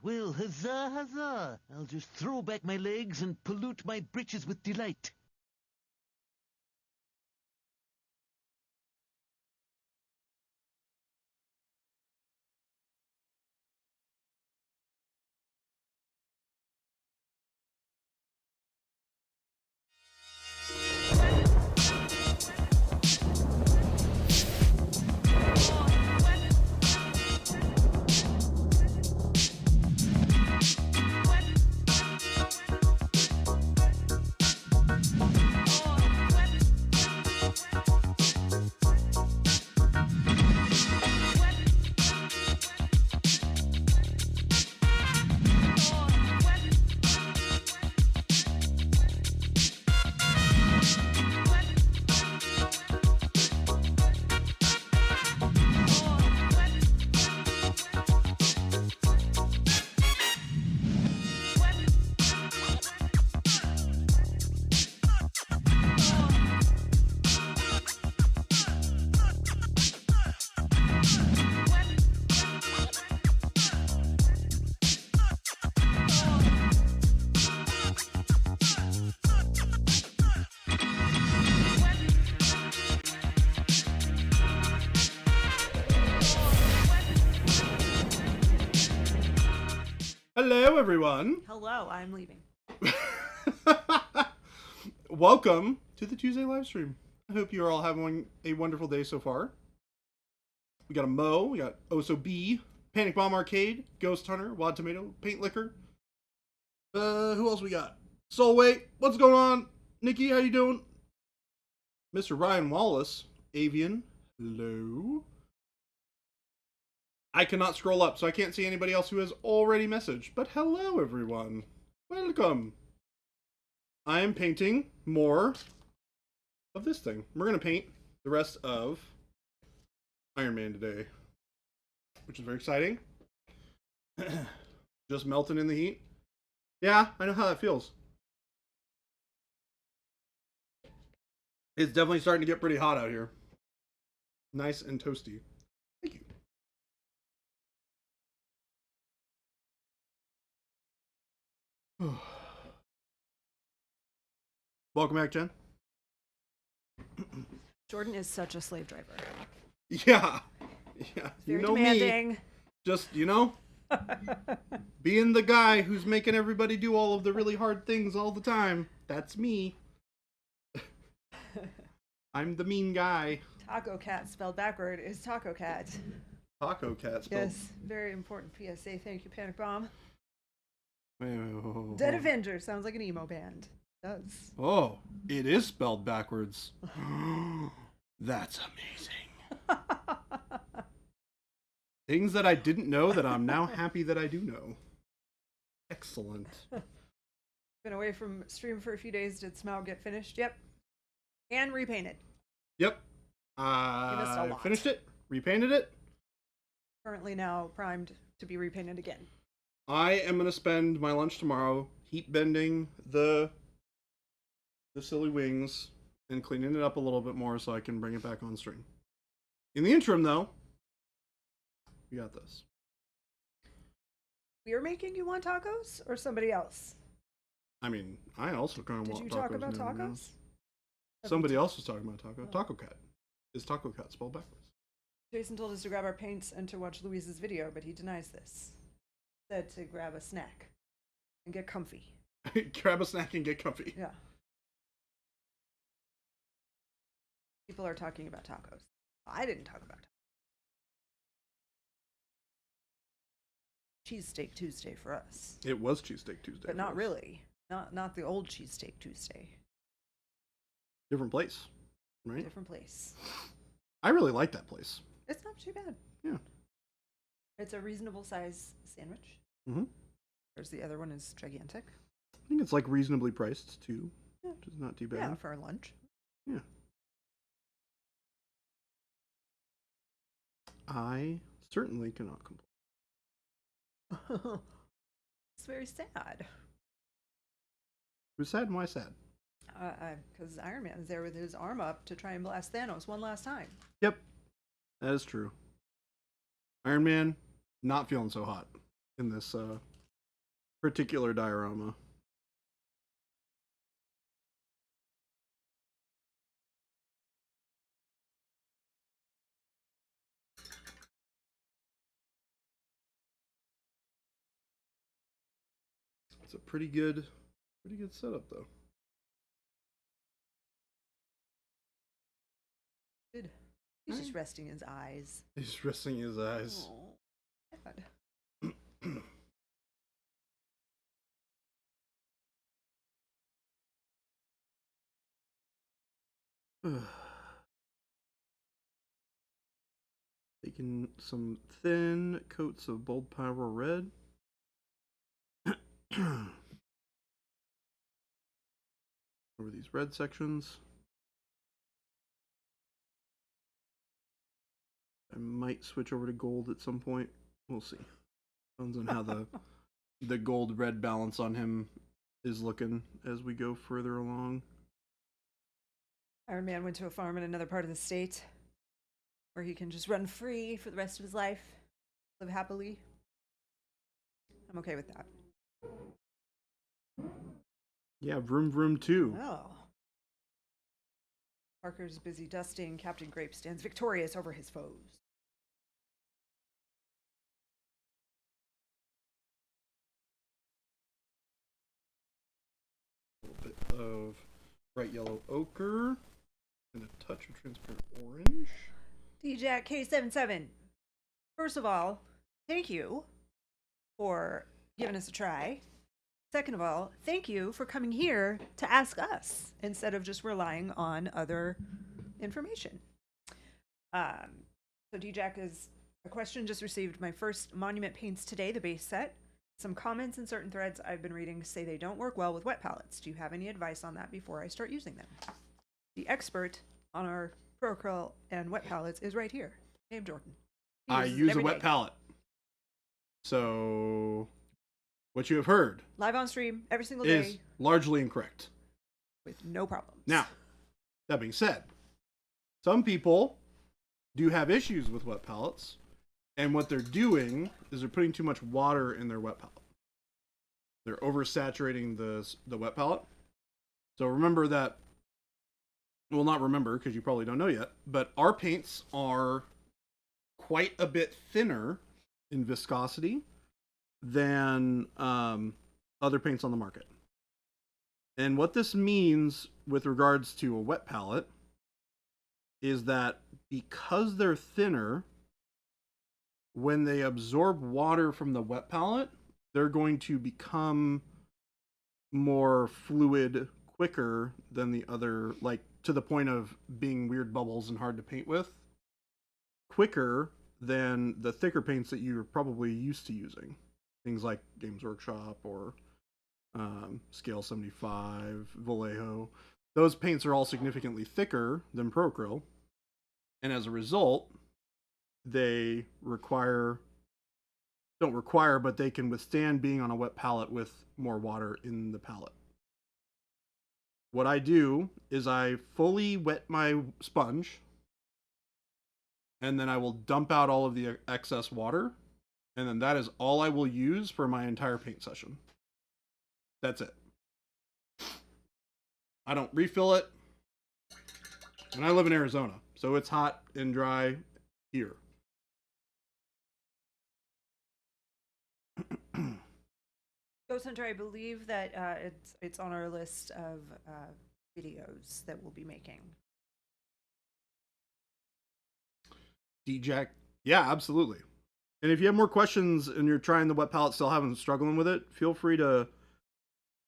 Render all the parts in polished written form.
Well, huzzah, huzzah! I'll just throw back my legs and pollute my breeches with delight. Hello, everyone. Hello, I'm leaving. Welcome to the Tuesday live stream. I hope you are all having a wonderful day so far. We got a Mo, we got Oso B, Panic Bomb Arcade, Ghost Hunter, Wad Tomato, Paint Liquor. Who else we got? Soulweight, what's going on? Nikki, how you doing? Mr. Ryan Wallace, Avian, hello. I cannot scroll up, so I can't see anybody else who has already messaged. But hello, everyone. Welcome. I am painting more of this thing. We're going to paint the rest of Iron Man today, which is very exciting. Just melting in the heat. Yeah, I know how that feels. It's definitely starting to get pretty hot out here. Nice and toasty. Thank you. Welcome back, Jen. Jordan is such a slave driver. Yeah. You Very know demanding. me. Just, being the guy who's making everybody do all of the really hard things all the time. That's me. I'm the mean guy. Taco Cat spelled backward is Taco Cat. Taco Cat spelled. Yes, very important PSA. Thank you, Panic Bomb. Wait. Dead Avenger sounds like an emo band. It does. Oh, it is spelled backwards. That's amazing. Things that I didn't know that I'm now happy that I do know. Excellent. Been away from stream for a few days. Did Smaug get finished? Yep. And repainted. Yep. missed a lot. Finished it, repainted it. Currently now primed to be repainted again. I am going to spend my lunch tomorrow heat bending the silly wings and cleaning it up a little bit more so I can bring it back on stream. In the interim, though, we got this. We're making you want tacos or somebody else? I mean, I also kind of Did want you tacos. talk about now and then. tacos? Somebody else was talking about taco. Oh. Taco Cat. Is Taco Cat spelled backwards? Jason told us to grab our paints and to watch Louise's video, but he denies this. Said to grab a snack and get comfy. Grab a snack and get comfy. Yeah. People are talking about tacos. I didn't talk about tacos. Cheesesteak Tuesday for us. It was Cheesesteak Tuesday. But not for us. really. Not the old Cheesesteak Tuesday. Different place, right? Different place. I really like that place. It's not too bad. Yeah. It's a reasonable size sandwich. Mm-hmm. Whereas the other one is gigantic. I think it's like reasonably priced too, Yeah. which is not too bad. Yeah, for lunch. Yeah. I certainly cannot complain. It's very sad. Who's sad and why sad? Because Iron Man is there with his arm up to try and blast Thanos one last time. Yep, that is true. Iron Man not feeling so hot in this particular diorama. It's a pretty good setup though. Good. He's just resting his eyes. He's resting his eyes. Oh, God. Taking some thin coats of Bold Power Red. Over these red sections. I might switch over to gold at some point. We'll see. Depends on how the gold red balance on him is looking as we go further along. Iron Man went to a farm in another part of the state where he can just run free for the rest of his life, live happily. I'm okay with that. Yeah, Vroom Vroom 2. Oh. Parker's busy dusting. Captain Grape stands victorious over his foes. A little bit of bright yellow ochre and a touch of transparent orange. D-Jack K77. First of all, thank you for giving us a try. Second of all, thank you for coming here to ask us instead of just relying on other information. So D-Jack is a question just received. My first Monument paints today, the base set. Some comments in certain threads I've been reading say they don't work well with wet palettes. Do you have any advice on that before I start using them? The expert on our Pro Acryl and wet palettes is right here. Dave Jordan. He I uses it use a every wet day. palette. So, what you have heard Live on stream every single is day largely incorrect. with no problems. Now, that being said, some people do have issues with wet palettes, and what they're doing is they're putting too much water in their wet palette. They're oversaturating the wet palette. So remember that, well, not remember because you probably don't know yet, but our paints are quite a bit thinner in viscosity than other paints on the market. And what this means with regards to a wet palette is that because they're thinner, when they absorb water from the wet palette, they're going to become more fluid quicker than the other, like to the point of being weird bubbles and hard to paint with, quicker than the thicker paints that you're probably used to using. Things like Games Workshop or Scale 75, Vallejo. Those paints are all significantly thicker than Pro Acryl, and as a result, they don't require, but they can withstand being on a wet palette with more water in the palette. What I do is I fully wet my sponge, and then I will dump out all of the excess water, and then that is all I will use for my entire paint session. That's it. I don't refill it. And I live in Arizona, so it's hot and dry here. Ghost Hunter, I believe that it's on our list of videos that we'll be making. D-Jack, yeah, absolutely. And if you have more questions and you're trying the wet palette, still having struggling with it, feel free to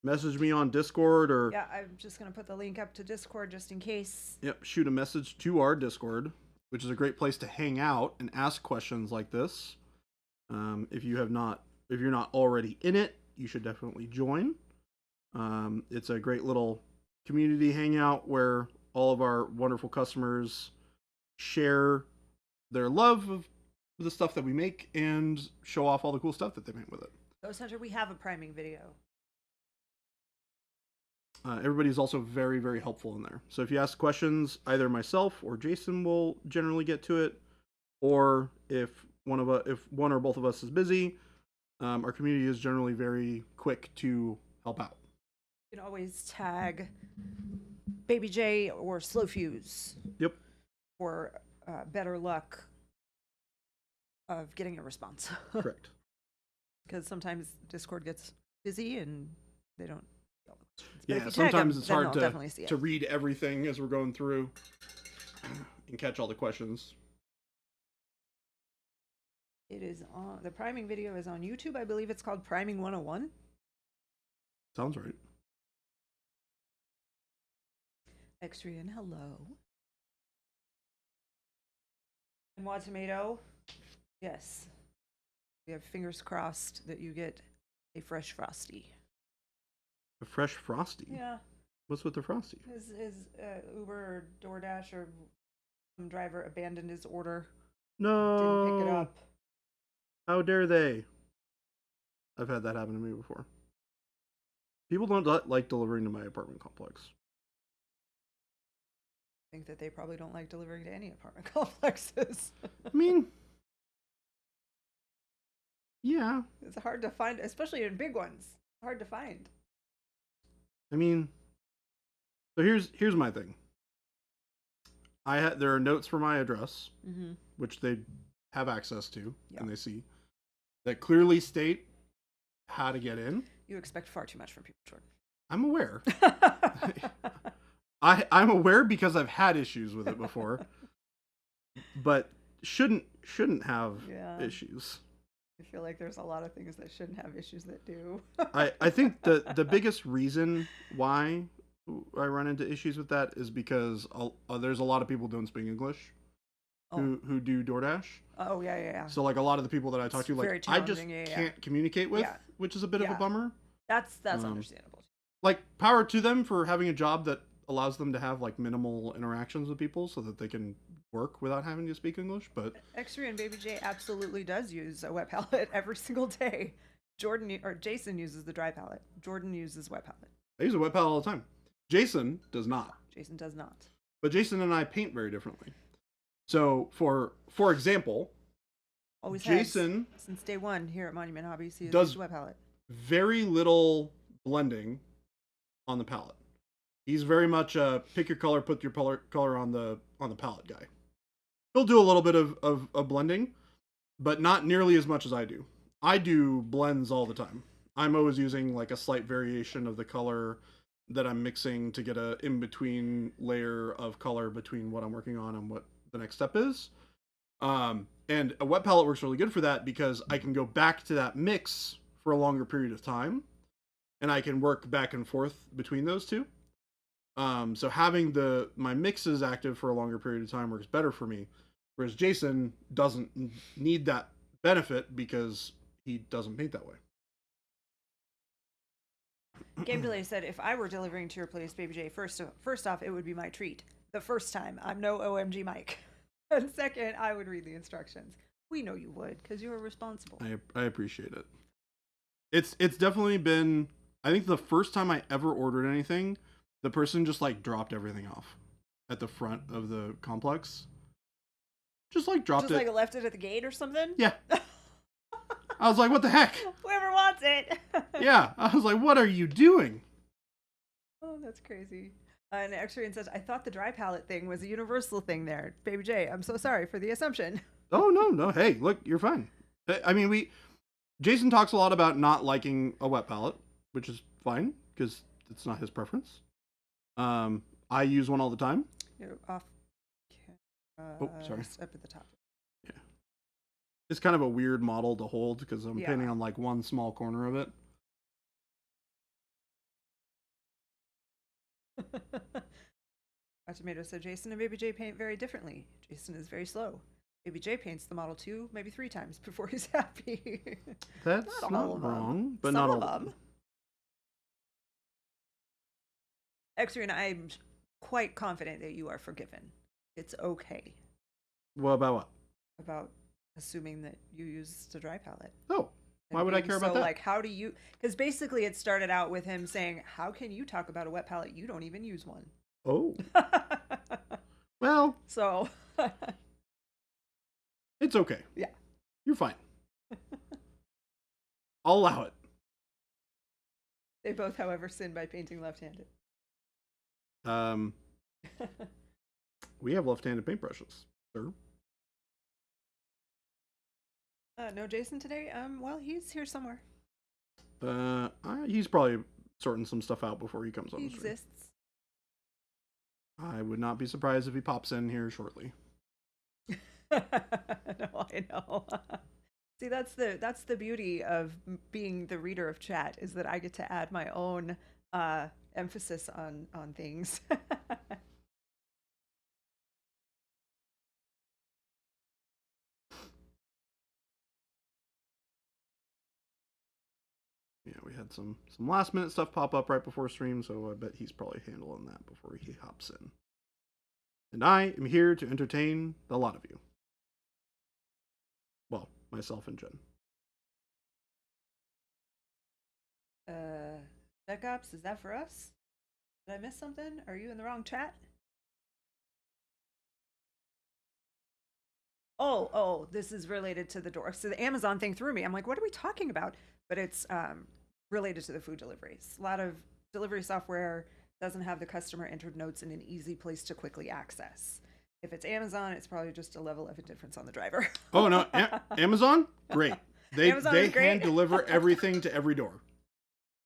message me on Discord or Yeah, I'm just going to put the link up to Discord just in case. shoot a message to our Discord, which is a great place to hang out and ask questions like this. If you're not already in it, you should definitely join. It's a great little community hangout where all of our wonderful customers share their love of the stuff that we make and show off all the cool stuff that they make with it. Ghost Hunter, we have a priming video. Everybody's also very, very helpful in there. So if you ask questions, either myself or Jason will generally get to it, or if one or both of us is busy, Our community is generally very quick to help out. You can always tag Baby J or Slow Fuse Yep. for better luck of getting a response. Correct. Because sometimes Discord gets busy and they don't see all the questions. But if Yeah, you tag sometimes them, it's then hard they'll to definitely see it. read everything as we're going through and catch all the questions. It is on the priming video is on YouTube. I believe it's called Priming 101. Sounds right. Xrian, hello. And Wad Tomato, yes. We have fingers crossed that you get a fresh Frosty. A fresh Frosty. Yeah. What's with the Frosty? His Uber or DoorDash or some driver abandoned his order. No. Didn't pick it up. How dare they? I've had that happen to me before. People don't like delivering to my apartment complex. I think that they probably don't like delivering to any apartment complexes. I mean, yeah. It's hard to find, especially in big ones. Hard to find. I mean, so here's my thing. There are notes for my address, which they have access to and they see, that clearly state how to get in. You expect far too much from people, Jordan. I'm aware. I'm aware because I've had issues with it before, but shouldn't have issues. I feel like there's a lot of things that shouldn't have issues that do. I think the biggest reason why I run into issues with that is because there's a lot of people who don't speak English who do DoorDash. Oh, yeah. So, like, a lot of the people that I talk to, like, I just can't communicate with, which is a bit of a bummer. That's understandable. Like, power to them for having a job that allows them to have, like, minimal interactions with people so that they can work without having to speak English, but... Xrian Baby J absolutely does use a wet palette every single day. Jason uses the dry palette. Jordan uses wet palette. I use a wet palette all the time. Jason does not. Jason does not. But Jason and I paint very differently. So, for example, always Jason has, since day one here at Monument Hobbies, he does uses wet palette. Very little blending on the palette. He's very much a pick your color, put your color on the palette guy. He'll do a little bit of blending, but not nearly as much as I do. I do blends all the time. I'm always using like a slight variation of the color that I'm mixing to get a in-between layer of color between what I'm working on and what the next step is. And a wet palette works really good for that because I can go back to that mix for a longer period of time, and I can work back and forth between those two. So having my mixes active for a longer period of time works better for me, whereas Jason doesn't need that benefit because he doesn't paint that way. Game Delay said, if I were delivering to your place, Baby J, first off, it would be my treat. The first time, I'm no OMG Mike. And second, I would read the instructions. We know you would, because you are responsible. I appreciate it. It's definitely been, I think the first time I ever ordered anything, the person just like dropped everything off at the front of the complex. Just like dropped it. Just like left it at the gate or something? Yeah. I was like, what the heck? Whoever wants it. Yeah. I was like, what are you doing? Oh, that's crazy. And Xrian says, I thought the dry palette thing was a universal thing there. Baby J, I'm so sorry for the assumption. Oh, no. Hey, look, you're fine. I mean, Jason talks a lot about not liking a wet palette, which is fine because it's not his preference. I use one all the time. You're off. Oh, sorry. Up at the top. Yeah. It's kind of a weird model to hold because I'm painting on like one small corner of it. Tomato said Jason and Baby J paint very differently. Jason is very slow. Baby J paints the model 2, maybe 3 times before he's happy. That's not wrong, but not all of them. Xrian, I'm quite confident that you are forgiven. It's okay. Well, about what? About assuming that you use the dry palette. Oh, why would I care about that? Like, how do you... Because basically it started out with him saying, how can you talk about a wet palette? You don't even use one. Oh. Well. So... It's okay. Yeah. You're fine. I'll allow it. They both, however, sin by painting left-handed. We have left-handed paintbrushes, sir. No Jason today? Well, he's here somewhere. He's probably sorting some stuff out before he comes on He the stream. exists. I would not be surprised if he pops in here shortly. No, I know. See, that's the beauty of being the reader of chat, is that I get to add my own emphasis on things. Yeah, we had some last minute stuff pop up right before stream, so I bet he's probably handling that before he hops in. And I am here to entertain the lot of you. Well, myself and Jen. Tech Ops, is that for us? Did I miss something? Are you in the wrong chat? Oh, this is related to the door. So the Amazon thing threw me. I'm like, what are we talking about? But it's related to the food deliveries. A lot of delivery software doesn't have the customer entered notes in an easy place to quickly access. If it's Amazon, it's probably just a level of indifference on the driver. Oh no, Amazon? Great. They Amazon is great. hand deliver everything to every door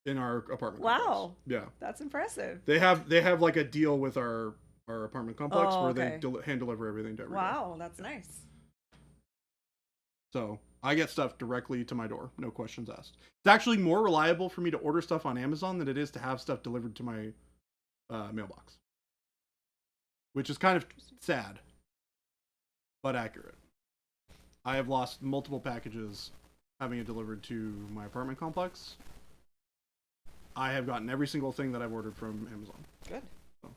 in our apartment complex. Wow. Yeah. That's impressive. They have like a deal with our apartment complex where okay. they hand deliver everything to every door. Wow, that's nice. So I get stuff directly to my door, no questions asked. It's actually more reliable for me to order stuff on Amazon than it is to have stuff delivered to my mailbox. Which is kind of sad, but accurate. I have lost multiple packages having it delivered to my apartment complex. I have gotten every single thing that I've ordered from Amazon. Good. So,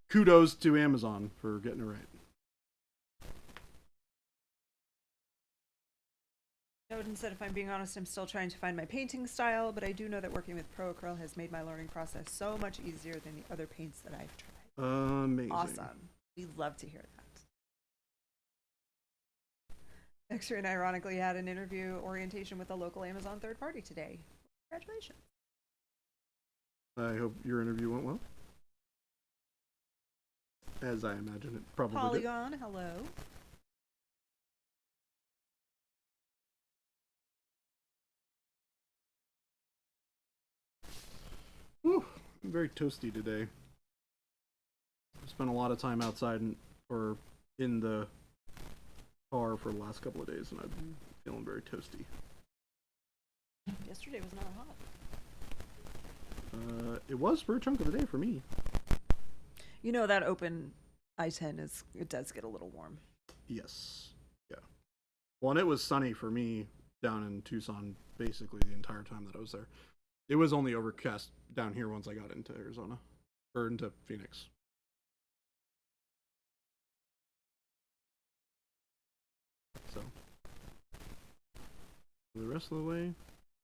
kudos to Amazon for getting it right. Odin said, if I'm being honest, I'm still trying to find my painting style, but I do know that working with ProAcryl has made my learning process so much easier than the other paints that I've tried. Amazing. Awesome. We love to hear that. X-Ray and ironically had an interview orientation with a local Amazon third party today. Congratulations. I hope your interview went well. As I imagine it probably Polygon, hello. Whew, I'm very toasty today. I've spent a lot of time outside or in the car for the last couple of days, and I'm feeling very toasty. Yesterday was not hot. It was for a chunk of the day for me. You know that open I-10 it does get a little warm. Yes. Yeah. Well, and it was sunny for me down in Tucson basically the entire time that I was there. It was only overcast down here once I got into Arizona. Or into Phoenix. So. For the rest of the way,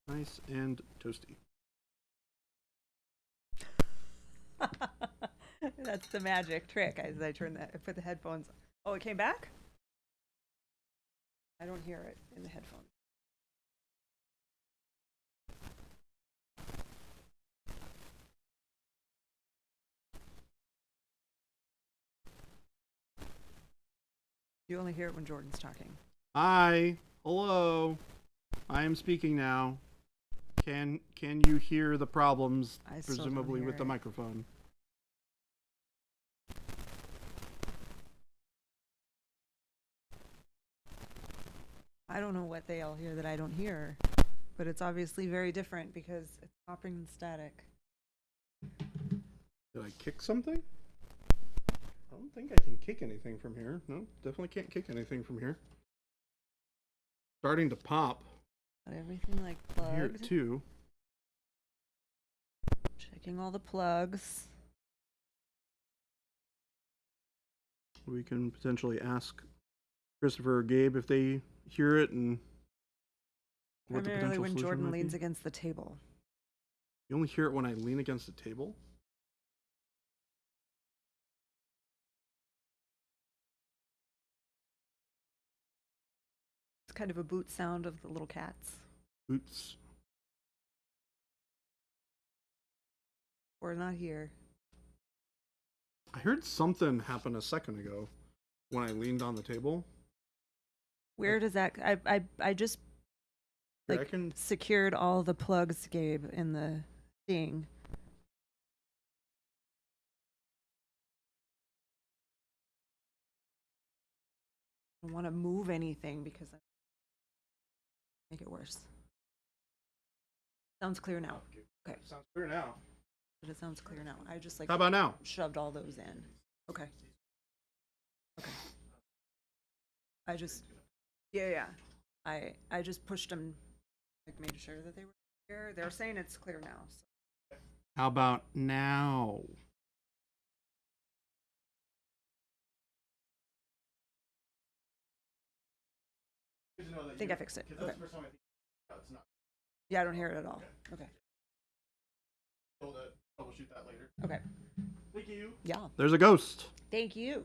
nice and toasty. That's the magic trick. As I put the headphones. Oh, it came back? I don't hear it in the headphones. You only hear it when Jordan's talking. Hi. Hello. I am speaking now. Can you hear the problems, I still don't presumably hear with the it. microphone? I don't know what they all hear that I don't hear, but it's obviously very different because it's popping and static. Did I kick something? I don't think I can kick anything from here. No, definitely can't kick anything from here. Starting to pop. Got everything like I hear it plugged. too. Checking all the plugs. We can potentially ask Christopher or Gabe if they hear it and what the Primarily potential when solution Jordan might leans be. against the table. You only hear it when I lean against the table? It's kind of a boot sound of the little cats. Boots. We're not here. I heard something happen a second ago when I leaned on the table. Where does that? I just Here, I like can. secured all the plugs, Gabe, in the thing. I don't want to move anything because I make it worse. Sounds clear now. Okay, Sounds clear now. but it sounds clear now. I just like How about now? shoved all those in. Okay. Okay. I just, yeah. I just pushed them, like made sure that they were clear. They're saying it's clear now. So. How about now? I think I fixed it. Okay. Yeah, I don't hear it at all. Okay. Troubleshoot that later. Okay. Thank you. Yeah. There's a ghost. Thank you.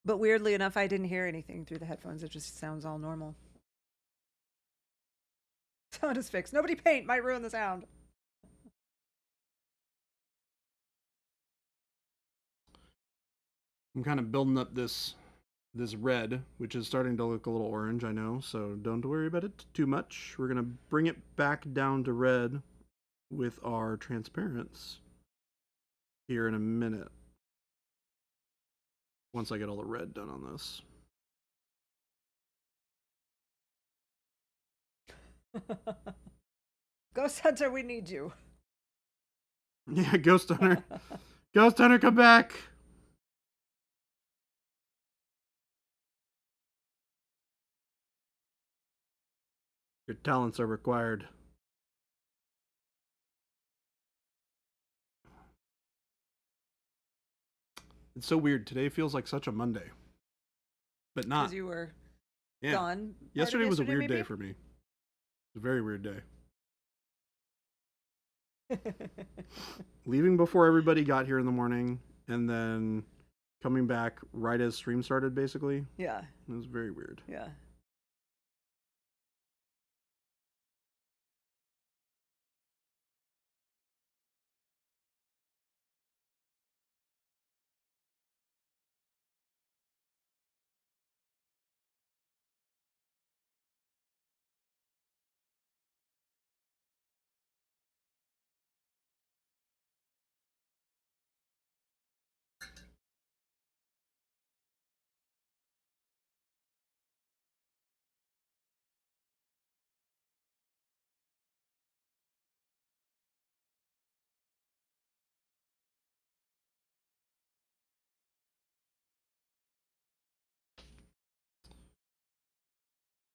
But weirdly enough, I didn't hear anything through the headphones. It just sounds all normal. Sound is fixed. Nobody paint might ruin the sound. I'm kind of building up this red, which is starting to look a little orange, I know, so don't worry about it too much. We're going to bring it back down to red with our transparents here in a minute. Once I get all the red done on this. Ghost Hunter, we need you. Yeah, Ghost Hunter. Ghost Hunter, come back! Your talents are required. It's so weird. Today feels like such a Monday. But not. Because you were Yeah. gone. part of Yesterday was a weird maybe? day for me. It was a very weird day. Leaving before everybody got here in the morning, and then coming back right as stream started, basically. Yeah, It was very weird. yeah.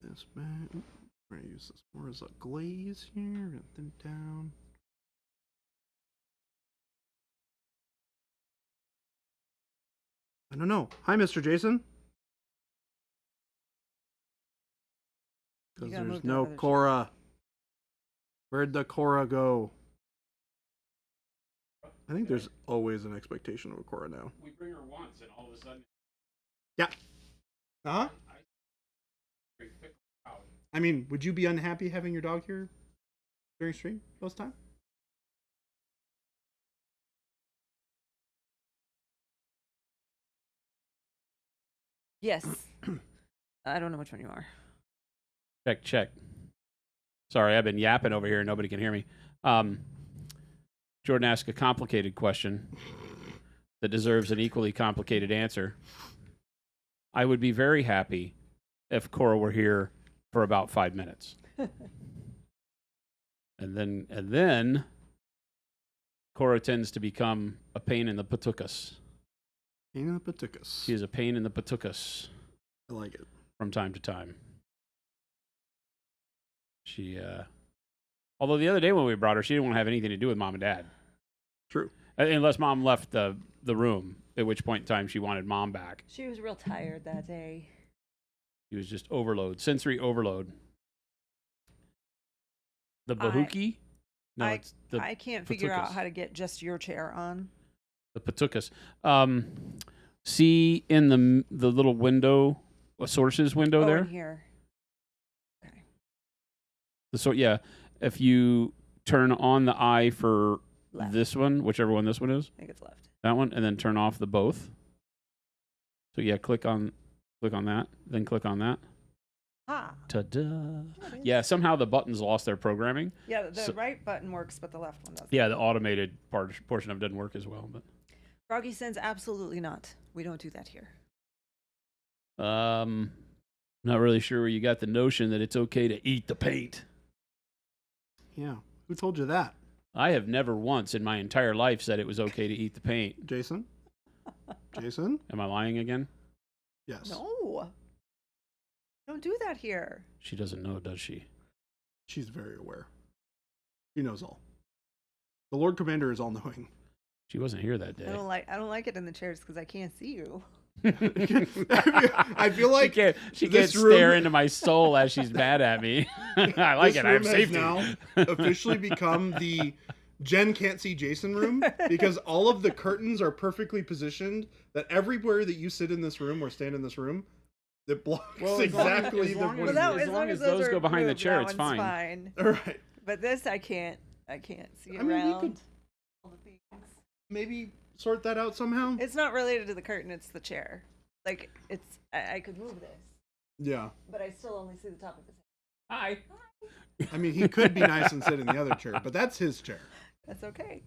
This back. We're gonna use this more as a glaze here. And then down. I don't know. Hi, Mr. Jason. Because gotta there's move that no other shit. Cora. Where'd the Cora go? I think there's always an expectation of a Cora now. We bring her once, and all of a sudden, Yeah. Huh? very fickle out. I mean, would you be unhappy having your dog here during stream most time? Yes. I don't know which one you are. Check, check. Sorry, I've been yapping over here and nobody can hear me. Jordan asked a complicated question that deserves an equally complicated answer. I would be very happy if Cora were here for about 5 minutes. and then Cora tends to become a pain in the patukas. Pain in the patukas. She is a pain in the patukas I like it. from time to time. She, although the other day when we brought her, she didn't want to have anything to do with mom and dad. True. Unless mom left the room, at which point in time she wanted mom back. She was real tired that day. She was just overload, sensory overload. The Bahuki? No, it's the I can't figure out patukas. how to get just your chair on. The patukas. See in the little window, a sources window Oh, there. in here. Okay. Yeah, if you turn on the eye for Left. this one, whichever one this one is, I think it's left. that one, and then turn off the both. So yeah, click on that, then click on that. Ah. Ta-da! There it is. Yeah, somehow the buttons lost their programming. Yeah, the So- right button works, but the left one doesn't. Yeah, the automated portion of it doesn't work as well. But Froggy sends absolutely not. We don't do that here. not really sure where you got the notion that it's okay to eat the paint. Yeah. Who told you that? I have never once in my entire life said it was okay to eat the paint. Jason? Jason? Am I lying again? Yes. No. Don't do that here. She doesn't know, does she? She's very aware. She knows all. The Lord Commander is all knowing. She wasn't here that I day. don't like it in the chairs because I can't see you. I feel like she this can't room- stare into my soul as she's mad at me. I like this it. I have room has safety. now officially become the Jen can't see Jason room because all of the curtains are perfectly positioned that everywhere that you sit in this room or stand in this room, that blocks Well, as long as- exactly as the long point as- of view. as long as those are go behind the moved, chair, that it's one's fine. All right. But this, I can't see I mean, you around. could- all the things. Maybe sort that out somehow. It's not related to the curtain. It's the chair. Like I could move this, Yeah. but I still only see the top of his head. Hi. I mean, he could be nice and sit in the other chair, but that's his chair. That's okay.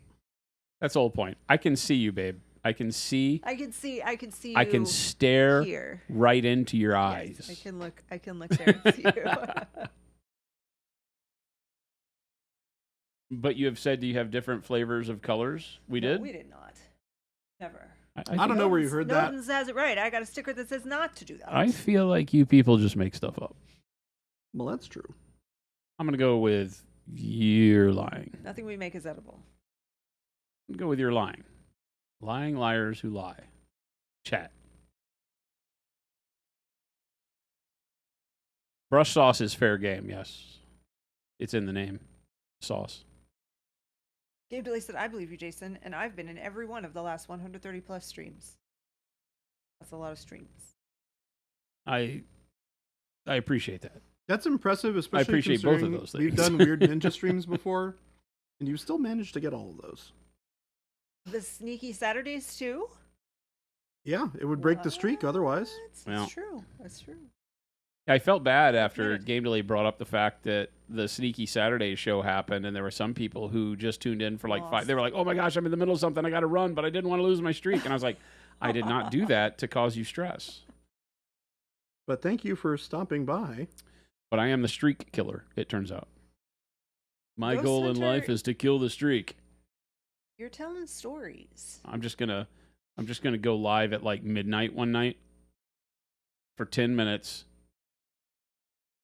That's the whole point. I can see you, babe. I can see. I can see. I can see. I can you stare here. right into your Yes, eyes. I can look. I can look there and see you. But you have said you have different flavors of colors. We No, did. we did not. Never. I don't know where you heard that. Nodens has it right. I got a sticker that says not to do that. I feel like you people just make stuff up. Well, that's true. I'm gonna go with you're lying. Nothing we make is edible. Go with you're lying. Lying liars who lie. Chat. Brush sauce is fair game. Yes, it's in the name. Sauce. Gabe Delay said, I believe you, Jason, and I've been in every one of the last 130 plus streams. That's a lot of streams. I appreciate that. That's impressive, especially appreciate both of considering those we've things. done Weird Ninja streams before, and you still managed to get all of those. The sneaky Saturdays too? Yeah, it would break the streak otherwise. What? Well. That's true. That's true. I felt bad after Minute. Game Delay brought up the fact that the Sneaky Saturday show happened, and there were some people who just tuned in for like Lost. 5. They were like, "Oh my gosh, I'm in the middle of something. I got to run, but I didn't want to lose my streak." And I was like, "I did not do that to cause you stress, But thank you for stopping by. but I am the streak killer." It turns out my Ghost goal in Hunter- life is to kill the streak. You're telling stories. I'm just gonna go live at like midnight one night for 10 minutes,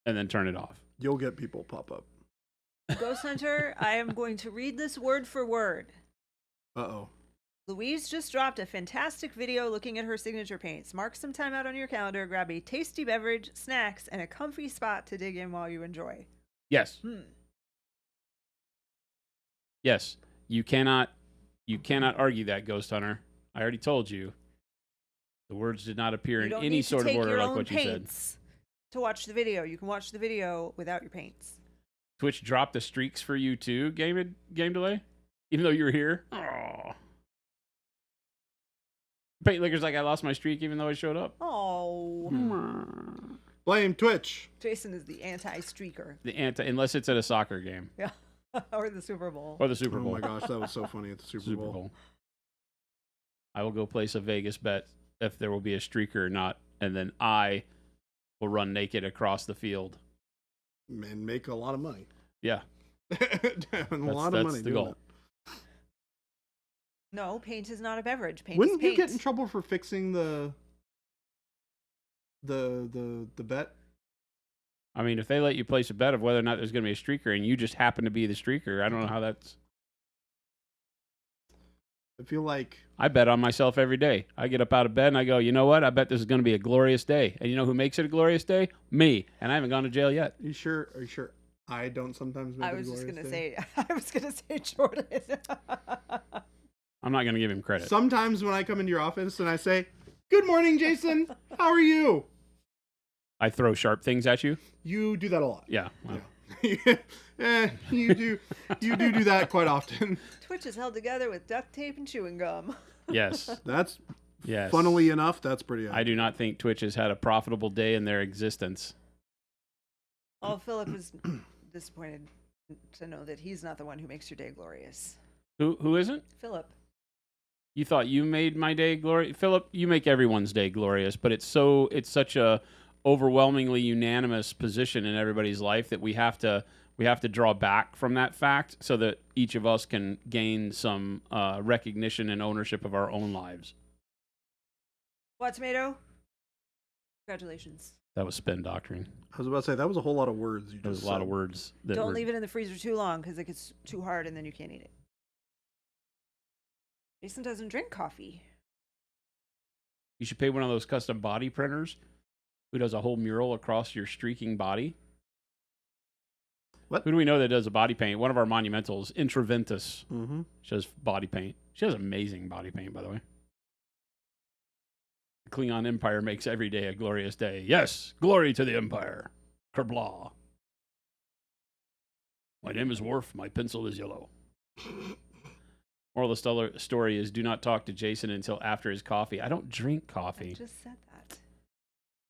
and then turn it off. You'll get people pop up. Ghost Hunter, I am going to read this word for word. Uh-oh. Louise just dropped a fantastic video looking at her signature paints. Mark some time out on your calendar, grab a tasty beverage, snacks, and a comfy spot to dig in while you enjoy. Yes, Hmm. yes. You cannot argue that, Ghost Hunter. I already told you. The words did not appear You in don't any need to sort of take order your like own what you said. paints to watch the video. You can watch the video without your paints. Twitch dropped the streaks for you too, game delay, even though you were here. Oh, Paint Licker's like, I lost my streak even though I showed up. Oh, Blame Twitch. Jason is the anti-streaker. Unless it's at a soccer game Yeah, or the Super Bowl. or the Super Bowl. Oh my gosh, that was so funny at the Super Bowl. I will go place a Vegas bet if there will be a streaker or not, and then I will run naked across the field. And make a lot of money. Yeah, a lot of money the doing goal. it. No, paint is not a beverage. Paint Wouldn't is you paint. get in trouble for fixing the bet? I mean, if they let you place a bet of whether or not there's going to be a streaker, and you just happen to be the streaker, I don't know how that's. I feel like I bet on myself every day. I get up out of bed and I go, you know what? I bet this is going to be a glorious day. And you know who makes it a glorious day? Me. And I haven't gone to jail yet. Are you sure? I don't sometimes make I it a was just glorious gonna day? say. I was gonna say Jordan. I'm not going to give him credit. Sometimes when I come into your office and I say, Good morning, Jason. How are you? I throw sharp things at you. You do that a lot. Yeah. Well, You do that quite often. Twitch is held together with duct tape and chewing gum. yes. That's Yes. funnily enough, that's pretty. I do not think Twitch has had a profitable day in their existence. Oh, Philip is disappointed to know that he's not the one who makes your day glorious. Who isn't? Philip. You thought you made my day glorious, Philip? You make everyone's day glorious, but it's such a overwhelmingly unanimous position in everybody's life that we have to draw back from that fact so that each of us can gain some recognition and ownership of our own lives. What, Tomato? Congratulations. That was spin doctrine. I was about to say that was a whole lot of words. That was a lot of words. Don't leave it in the freezer too long because it gets too hard and then you can't eat it. Jason doesn't drink coffee. You should pay one of those custom body printers who does a whole mural across your streaking body. What? Who do we know that does a body paint? One of our monumentals, Intraventus. Mm-hmm. She does body paint. She has amazing body paint, by the way. The Klingon Empire makes every day a glorious day. Yes, glory to the Empire. Kerblaw. My name is Worf. My pencil is yellow. Moral of the story is do not talk to Jason until after his coffee. I don't drink coffee. I just said that.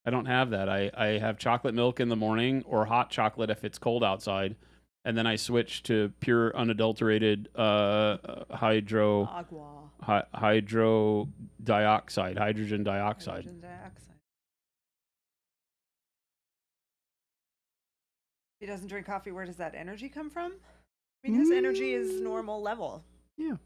I don't have that. I have chocolate milk in the morning or hot chocolate if it's cold outside. And then I switch to pure unadulterated hydrogen dioxide. Hydrogen dioxide. He doesn't drink coffee. Where does that energy come from? I mean, his energy is normal level. Yeah.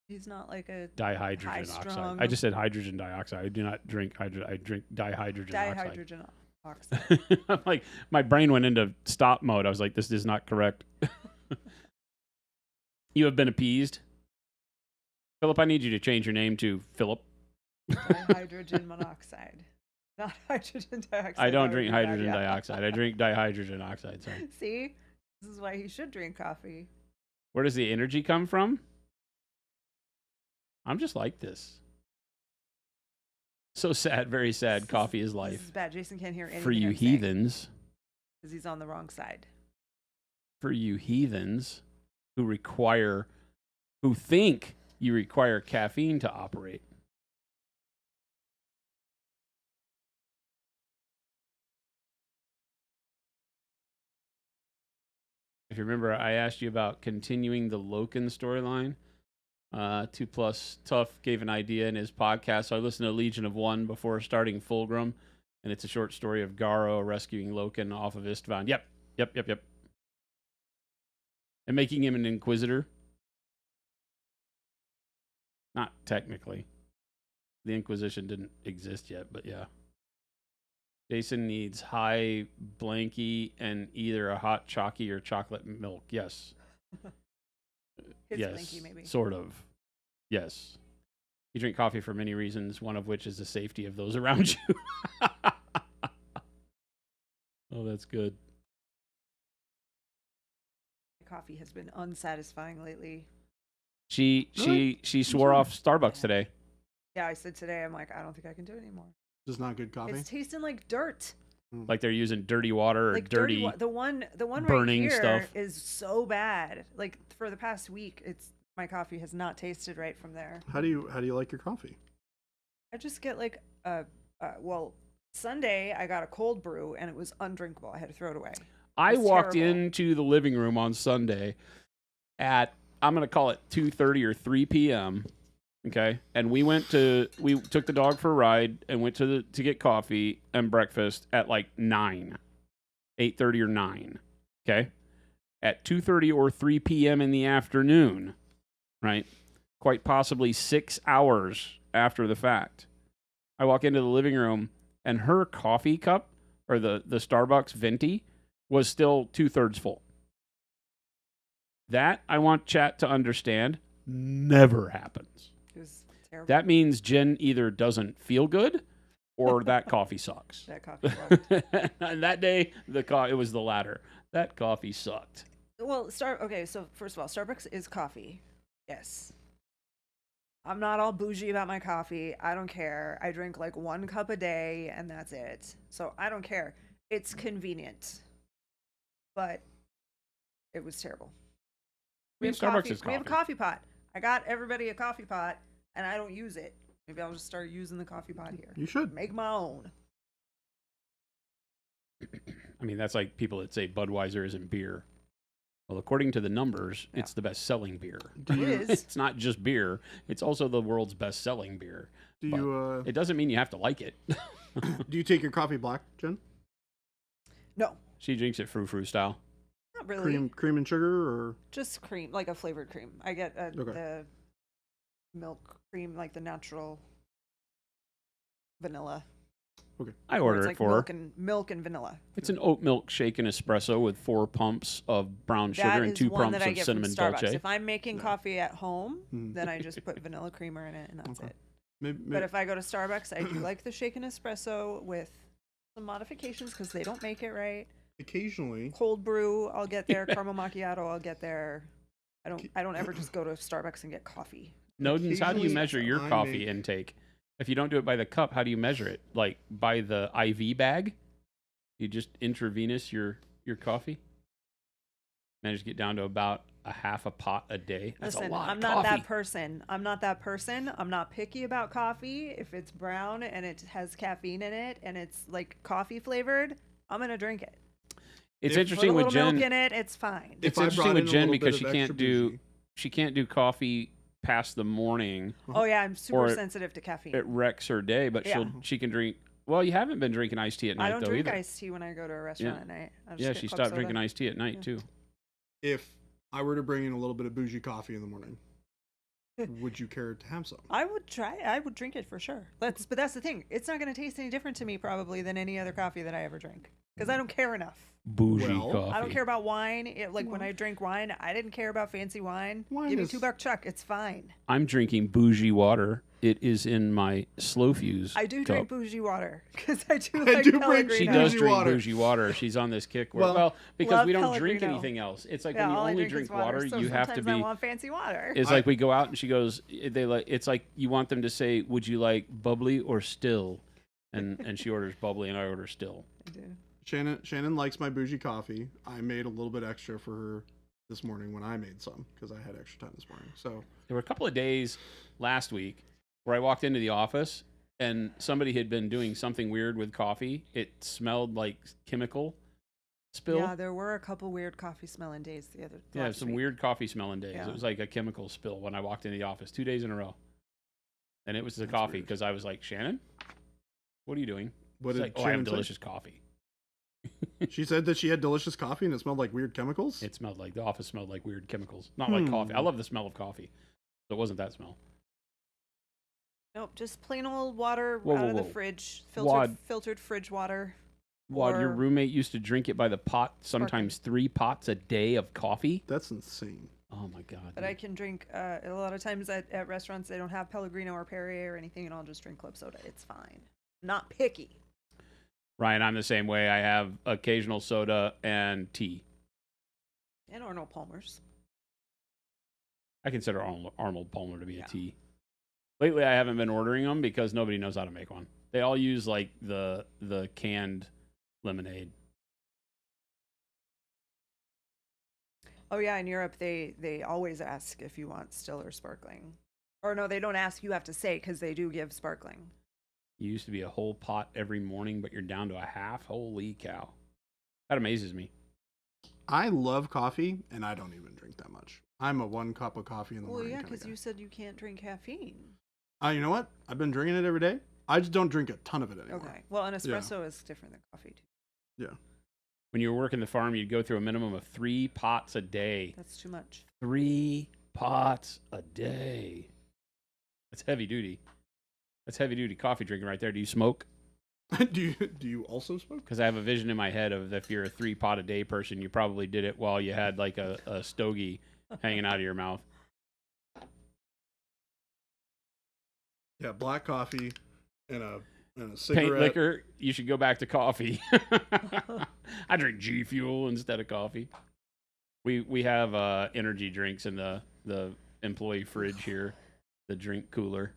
He's not like a dihydrogen high-strung- oxide. I just said hydrogen dioxide. I do not drink hydrogen. I drink dihydrogen oxide. dihydrogen oxide. I'm like, my brain went into stop mode. I was like, this is not correct. You have been appeased. Philip, I need you to change your name to Philip. Dihydrogen monoxide. Not hydrogen dioxide. I don't That would drink be bad, hydrogen yeah. dioxide. I drink dihydrogen oxide. Sorry. See? This is why he should drink coffee. Where does the energy come from? I'm just like this. So sad, very sad. Coffee is This life. is bad. Jason can't hear anything For you I'm saying heathens. because he's on the wrong side. For you heathens who think you require caffeine to operate. If you remember, I asked you about continuing the Loken storyline. 2+ Tough gave an idea in his podcast. So I listened to Legion of One before starting Fulgrim, and it's a short story of Garo rescuing Loken off of Istvan. Yep. And making him an Inquisitor. Not technically. The Inquisition didn't exist yet, but yeah. Jason needs high blankie and either a hot chalky or chocolate milk. Yes. His yes. blinky, maybe. Sort of. Yes. You drink coffee for many reasons, one of which is the safety of those around you. Oh, that's good. Coffee has been unsatisfying lately. She swore off Starbucks today. Yeah, I said today, I'm like, I don't think I can do it anymore. Just not good coffee. It's tasting like dirt. Like they're using dirty water or Like dirty the one burning right here stuff. is so bad. Like for the past week, my coffee has not tasted right from there. How do you like your coffee? I just get like Sunday I got a cold brew and it was undrinkable. I had to throw it away. I was walked terrible. into the living room on Sunday at, I'm going to call it 2:30 or 3 p.m. Okay. And we took the dog for a ride and went to get coffee and breakfast at like 8:30 or 9. Okay. At 2:30 or 3 p.m. in the afternoon, right? Quite possibly 6 hours after the fact. I walk into the living room and her coffee cup or the Starbucks venti was still 2/3 full. That, I want chat to understand, never happens. It was terrible. That means Jen either doesn't feel good or that coffee sucks. That coffee sucked. And that day, it was the latter. That coffee sucked. Well, okay, so first of all, Starbucks is coffee. Yes. I'm not all bougie about my coffee. I don't care. I drink like 1 cup a day and that's it. So I don't care. It's convenient. But it was terrible. I mean, Starbucks is We have a coffee. coffee pot. I got everybody a coffee pot and I don't use it. Maybe I'll just start using the coffee pot here. You should. Make my own. I mean, that's like people that say Budweiser isn't beer. Well, according to the numbers, Yeah. it's the best-selling beer. It is. It's not just beer; it's also the world's best-selling beer. Do But you It doesn't mean you have to like it. do you take your coffee black, Jen? No, She drinks it frou-frou style. not really. Cream and sugar, or Just cream, like a flavored cream. I get Okay. the milk cream, like the natural vanilla. I where order it's it like for her. milk and vanilla. It's an oat milk shaken espresso with 4 pumps of brown That sugar and is 2 one pumps that I of get from cinnamon Starbucks. dolce. If I'm making Yeah. coffee at home, Mhm. then I just put vanilla creamer in it, and that's Okay. it. maybe, But if I go to Starbucks, I do like the shaken espresso with some modifications because they don't make it right. occasionally, Cold brew, I'll get there. Caramel macchiato, I'll get there. I don't ever just go to Starbucks and get coffee. Nodens, how do you occasionally measure your I coffee make- intake? If you don't do it by the cup, how do you measure it? Like by the IV bag? You just intravenous your coffee? Manage to get down to about a half a pot a day. That's Listen, a lot I'm of not coffee. that person. I'm not that person. I'm not picky about coffee. If it's brown and it has caffeine in it and it's like coffee flavored, I'm gonna drink it. It's If- interesting Put a with little Jen. milk in it, it's fine. It's if I interesting brought with in a Jen little because bit she of extra bougie, can't do coffee past the morning. Oh yeah, I'm super Or sensitive to caffeine. It wrecks her day, but Yeah. she can drink. Well, you haven't been drinking iced tea at night I don't though drink either. iced tea when I go to a restaurant at night. I just Yeah, get she Coke stopped soda. drinking iced tea at night Yeah. too. if I were to bring in a little bit of bougie coffee in the morning, would you care to have some? I would try. I would drink it for sure. But that's the thing. It's not going to taste any different to me probably than any other coffee that I ever drink because I don't care enough. Bougie Well, coffee. I don't care about wine. When I drink wine, I didn't care about fancy wine. Wine Give me is- $2 Chuck. It's fine. I'm drinking bougie water. It is in my slow fuse. I do cup. drink bougie water because I do I like do bring- Pellegrino. She does Bougie drink water. bougie water. She's on this kick. Where, Well, well, because love we don't drink Pellegrino. anything else. It's like Yeah, when you all I only drink drink is water, so you have to sometimes I be. want fancy water. It's like we go out and she goes. It's like you want them to say, "Would you like bubbly or still?" And she orders bubbly and I order still. I do. Shannon likes my bougie coffee. I made a little bit extra for her this morning when I made some because I had extra time this morning. So There were a couple of days last week where I walked into the office and somebody had been doing something weird with coffee. It smelled like chemical spill. Yeah, there were a couple weird coffee smelling days Yeah, last some week. weird coffee smelling days. Yeah. It was like a chemical spill when I walked into the office 2 days in a row. And it was the That's coffee weird. because I was like, Shannon, what are you doing? what She's did like, oh, I have Shannon say? delicious coffee. She said that she had delicious coffee and it smelled like weird chemicals. It smelled like, the office smelled like weird chemicals. Not like coffee. I love the smell of coffee. So it wasn't that smell. Nope, just plain old water Whoa, out whoa, of the whoa. fridge. Wad. Filtered fridge water. While your Or- roommate used to drink it by the pot, sometimes 3 pots a day of coffee. That's insane. Oh my God. But I can drink a lot of times at restaurants they don't have Pellegrino or Perrier or anything, and I'll just drink club soda. It's fine. Not picky. Ryan, I'm the same way. I have occasional soda and tea. And Arnold Palmer's. I consider Arnold Palmer to be Yeah. a tea. Lately, I haven't been ordering them because nobody knows how to make one. They all use like the canned lemonade. Oh yeah, in Europe they always ask if you want still or sparkling. Or no, they don't ask. You have to say because they do give sparkling. You used to be a whole pot every morning, but you're down to a half. Holy cow! That amazes me. I love coffee and I don't even drink that much. I'm a 1 cup of coffee in the Well, morning. yeah, kinda because guy. you said you can't drink caffeine. You know what? I've been drinking it every day. I just don't drink a ton of it anymore. Okay. Well, an espresso is different than coffee too. Yeah. When you were working the farm, you'd go through a minimum of 3 pots a day. That's too much. 3 pots a day. That's heavy duty. That's heavy duty coffee drinking right there. Do you smoke? do you also smoke? Because I have a vision in my head of if you're a 3 pot a day person, you probably did it while you had like a stogie hanging out of your mouth. Yeah, black coffee and a Paint cigarette. liquor, you should go back to coffee. I drink G Fuel instead of coffee. We have energy drinks in the employee fridge here. the drink cooler.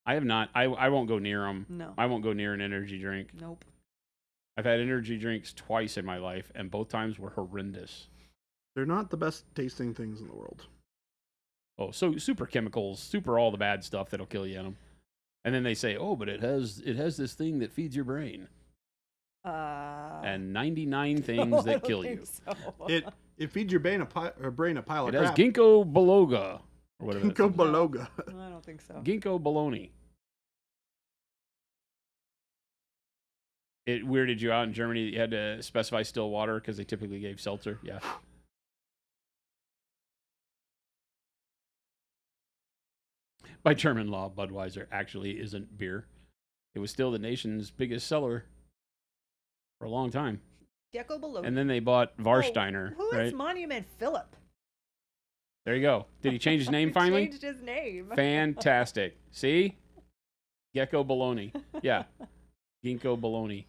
I have not. I won't go near them. No. I won't go near an energy drink. Nope. I've had energy drinks twice in my life, and both times were horrendous. They're not the best tasting things in the world. Oh, so super chemicals, super all the bad stuff that'll kill you in them. And then they say, oh, but it has this thing that feeds your brain. And 99 things that kill you. So. It feeds your brain a pile It of has crap. ginkgo biloba. Or whatever. Ginkgo biloba. I don't think so. Ginkgo baloney. It weirded you out in Germany that you had to specify still water because they typically gave seltzer. Yeah. By German law, Budweiser actually isn't beer. It was still the nation's biggest seller for a long time. Gecko below. And then they bought Warsteiner, Who is right? Monument Philip? There you go. Did he change his name finally? Changed his name. Fantastic. See? Gecko baloney. Yeah. Ginkgo baloney.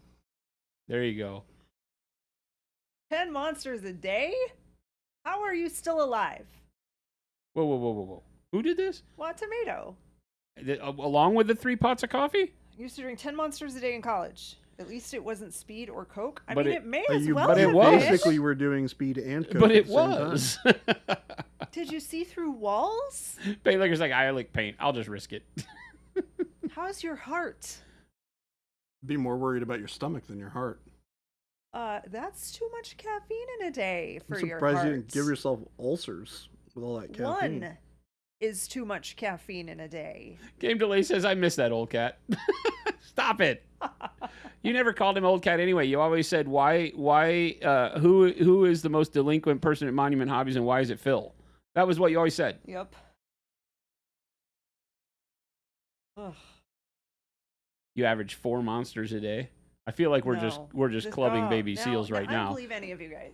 There you go. 10 monsters a day? How are you still alive? Whoa, whoa, whoa, whoa, whoa. Who did this? What tomato? Along with the 3 pots of coffee? I used to drink 10 monsters a day in college. At least it wasn't speed or Coke. I But mean, it- it may But as you well but it have was. been. basically were doing speed and coke. But at it the same time. was. Did you see through walls? Baylor's like, I like paint. I'll just risk it. How's your heart? Be more worried about your stomach than your heart. That's too much caffeine in a day for I'm your surprised heart. you didn't give yourself ulcers with all that caffeine. One is too much caffeine in a day. Game Delay says, I miss that old cat. Stop it. You never called him old cat anyway. You always said, who is the most delinquent person at Monument Hobbies and why is it Phil? That was what you always said. Yep. Ugh. You average 4 monsters a day. I feel like we're just This- clubbing oh, baby no, seals no, right I don't now. believe any of you guys.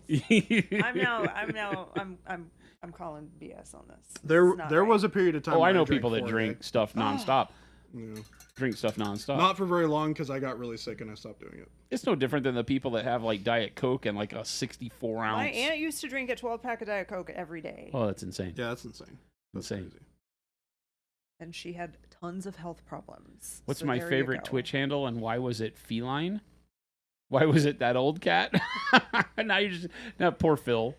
I'm calling BS on this. There was a period of time. Oh, where I know drank people that 4 a drink day. stuff nonstop. Yeah. Drink stuff nonstop. Not for very long because I got really sick and I stopped doing it. It's no different than the people that have like Diet Coke and like a 64 ounce. My aunt used to drink a 12-pack of Diet Coke every day, Oh, that's insane. Yeah, that's insane. That's Insane. crazy. and she had tons of health problems. What's So my there you favorite go. Twitch handle and why was it feline? Why was it that old cat? Now poor Phil.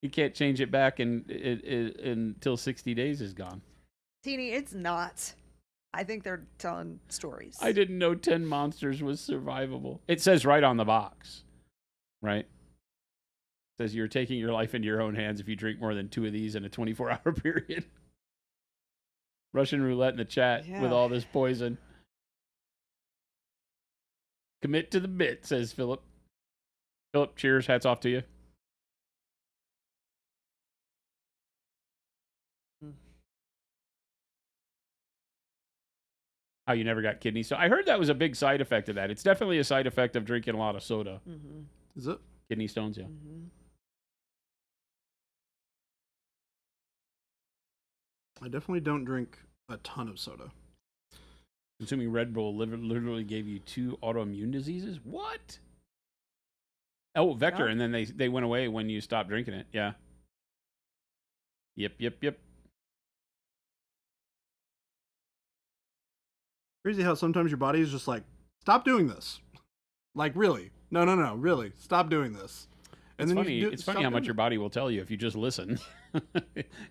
He can't change it back until 60 days is gone. Teeny, it's not. I think they're telling stories. I didn't know 10 monsters was survivable. It says right on the box. Right? It says you're taking your life into your own hands if you drink more than 2 of these in a 24-hour period. Russian roulette in the chat Yeah. with all this poison. Commit to the bit, says Philip. Philip, cheers. Hats off to you. How you never got kidney stones. I heard that was a big side effect of that. It's definitely a side effect of drinking a lot of soda. Mm-hmm. Is it? Kidney stones, yeah. Mm-hmm. I definitely don't drink a ton of soda. Consuming Red Bull literally gave you 2 autoimmune diseases? What? Oh, Vector, Yeah. and then they went away when you stopped drinking it. Yeah. Yep. Crazy how sometimes your body is just like, stop doing this. Like, really? No, really. Stop doing this. And It's then funny. you It's funny how much your body will tell you if you just listen.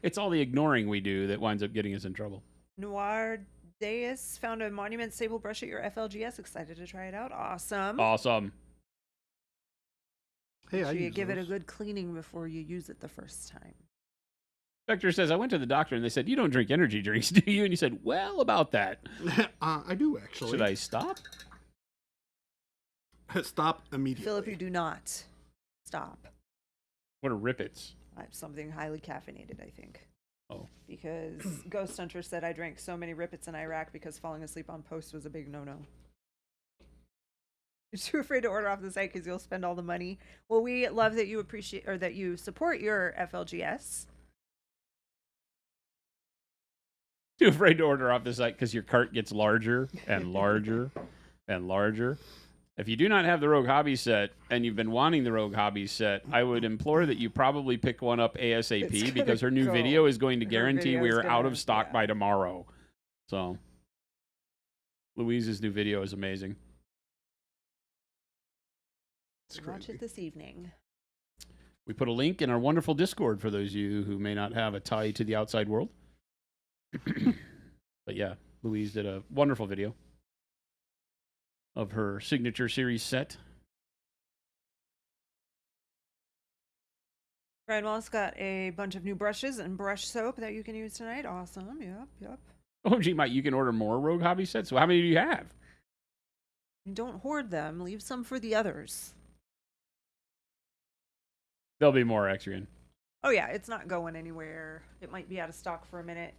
It's all the ignoring we do that winds up getting us in trouble. Noir Deus found a Monument Sable brush at your FLGS. Excited to try it out. Awesome. Awesome. Hey, I Should you use give it a those. good cleaning before you use it the first time? Vector says, I went to the doctor and they said, you don't drink energy drinks, do you? And you said, well, about that. I do actually. Should I stop? Stop immediately? Philip, you do not stop. What are rippets? Something highly caffeinated, I think. Oh. Because Ghost Hunter said I drank so many rippets in Iraq because falling asleep on post was a big no-no. You're too afraid to order off the site because you'll spend all the money. Well, we love that you appreciate or that you support your FLGS. Too afraid to order off the site because your cart gets larger and larger and larger. If you do not have the Rogue Hobby set and you've been wanting the Rogue Hobby set, I would implore that you probably pick one up It's ASAP gonna because her new go. video is going to Her guarantee video we is are out gonna- of stock yeah. by tomorrow. So, Louise's new video is amazing. It's Watch crazy. it this evening. We put a link in our wonderful Discord for those of you who may not have a tie to the outside world. But yeah, Louise did a wonderful video of her signature series set. Brian Wallace got a bunch of new brushes and brush soap that you can use tonight. Awesome. Yep. Oh, gee, Mike, you can order more Rogue Hobby sets. So how many do you have? Don't hoard them. Leave some for the others. There'll be more, Exrian. Oh yeah, it's not going anywhere. It might be out of stock for a minute.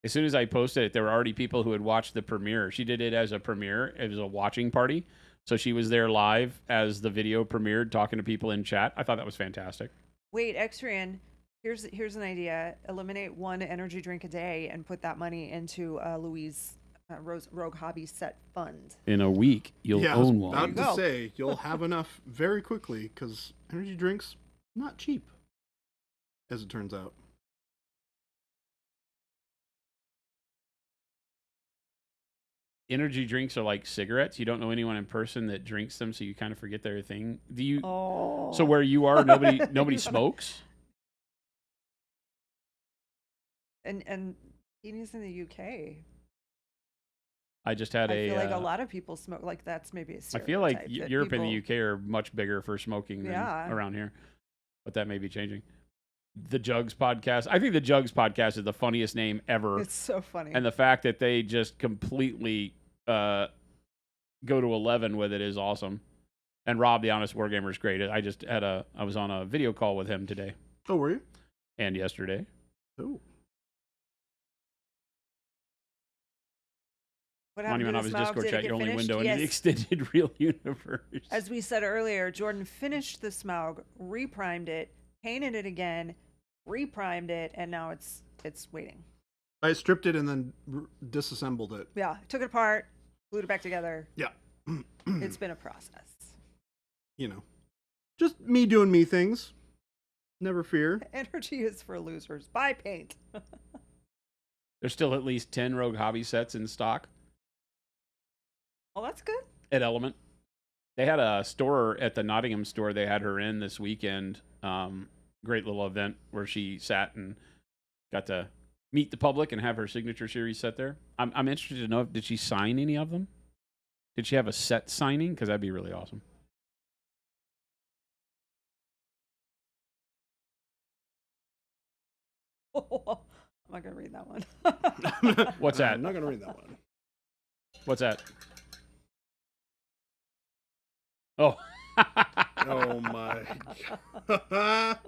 As soon as I posted it, there were already people who had watched the premiere. She did it as a premiere. It was a watching party. So she was there live as the video premiered, talking to people in chat. I thought that was fantastic. Wait, Xrian, here's an idea. Eliminate one energy drink a day and put that money into Louise Rogue Hobby set fund. In a week, you'll Yeah, I was own one. about you to go. say you'll have enough very quickly because energy drinks not cheap, as it turns out. Energy drinks are like cigarettes. You don't know anyone in person that drinks them, so you kind of forget they're a thing. Do you? Oh. So where you are, nobody smokes. And he's in the UK. I just had I feel like a lot of people smoke. Like that's maybe a I stereotype. feel like that Europe and people- the UK are much bigger for smoking than Yeah. around here, but that may be changing. The Jugs podcast. I think the Jugs podcast is the funniest name ever, It's so funny. and the fact that they just completely go to 11 with it is awesome. And Rob, the Honest Wargamer, is great. I was on a video call with him today Oh, were you? and yesterday. Oh, What happened Monument to on the his Smaug? Discord Did it chat, get your only finished? window into the Yes. extended real universe. As we said earlier, Jordan finished the Smaug, reprimed it, painted it again, reprimed it, and now it's waiting. I stripped it and then disassembled it. Yeah, took it apart, glued it back together. Yeah. It's been a process. You know, just me doing me things. Never fear. Energy is for losers. Buy paint. There's still at least 10 Rogue Hobby sets in stock Well, that's good. at Element. They had a store at the Nottingham store. They had her in this weekend. Great little event where she sat and got to meet the public and have her signature series set there. I'm interested to know, did she sign any of them? Did she have a set signing? Because that'd be really awesome. I'm not gonna read that one. What's that? I'm not going to read that one. What's that? Oh. Oh, my God.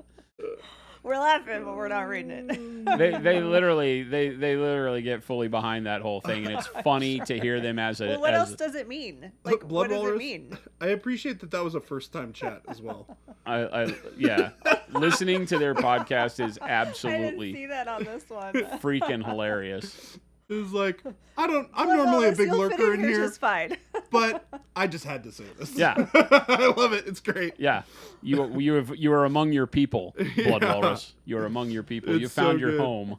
We're laughing, but we're not reading it. they literally get fully behind that whole thing, and it's funny to hear them as a. Well, what as else does it mean? Like, Blood what does Walrus? it mean? I appreciate that was a first-time chat as well. yeah, listening to their podcast is I absolutely didn't see that on this one. freaking hilarious. It was like, I'm Blood normally a Walrus, big you'll fit lurker in here, just fine. but I just had to say this. Yeah. I love it. It's great. Yeah, you are among your people, Blood Yeah. Walrus. You are among your people. You It's found so your good. home.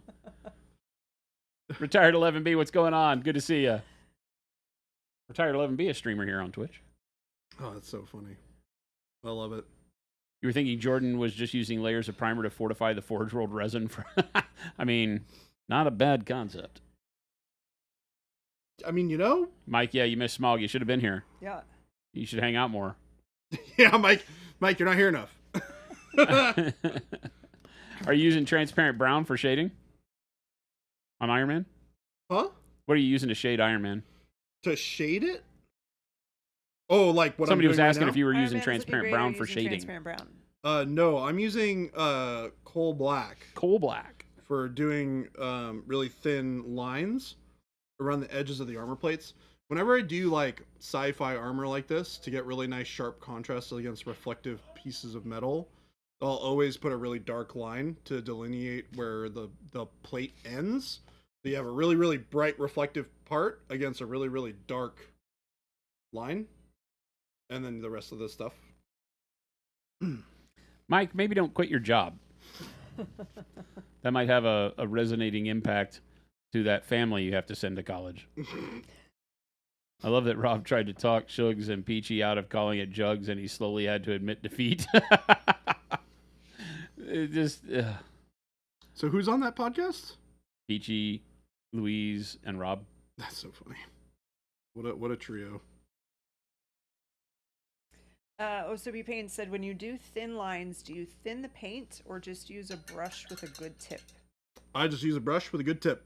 Retired 11B, what's going on? Good to see you. Retired 11B, a streamer here on Twitch. Oh, that's so funny. I love it. You were thinking Jordan was just using layers of primer to fortify the Forge World resin for. I mean, not a bad concept. I mean, you know, Mike, yeah, you missed Smog. You should have been here. Yeah. You should hang out more. yeah, Mike, you're not here enough. Are you using transparent brown for shading on Iron Man? Huh? What are you using to shade Iron Man? To shade it? Oh, like what Somebody I'm was doing right asking now? if you were Iron using Man is looking transparent great. brown Are you for using shading. Transparent brown. No, I'm using coal black Coal black. for doing really thin lines around the edges of the armor plates. Whenever I do like sci-fi armor like this to get really nice sharp contrast against reflective pieces of metal, I'll always put a really dark line to delineate where the plate ends. So you have a really, really bright reflective part against a really, really dark line, and then the rest of the stuff. Mike, maybe don't quit your job. That might have a resonating impact to that family you have to send to college. I love that Rob tried to talk Shugs and Peachy out of calling it Jugs, and he slowly had to admit defeat. It just So who's on that podcast? Peachy, Louise, and Rob. That's so funny. What a trio. OCB Paint said, when you do thin lines, do you thin the paint or just use a brush with a good tip? I just use a brush with a good tip.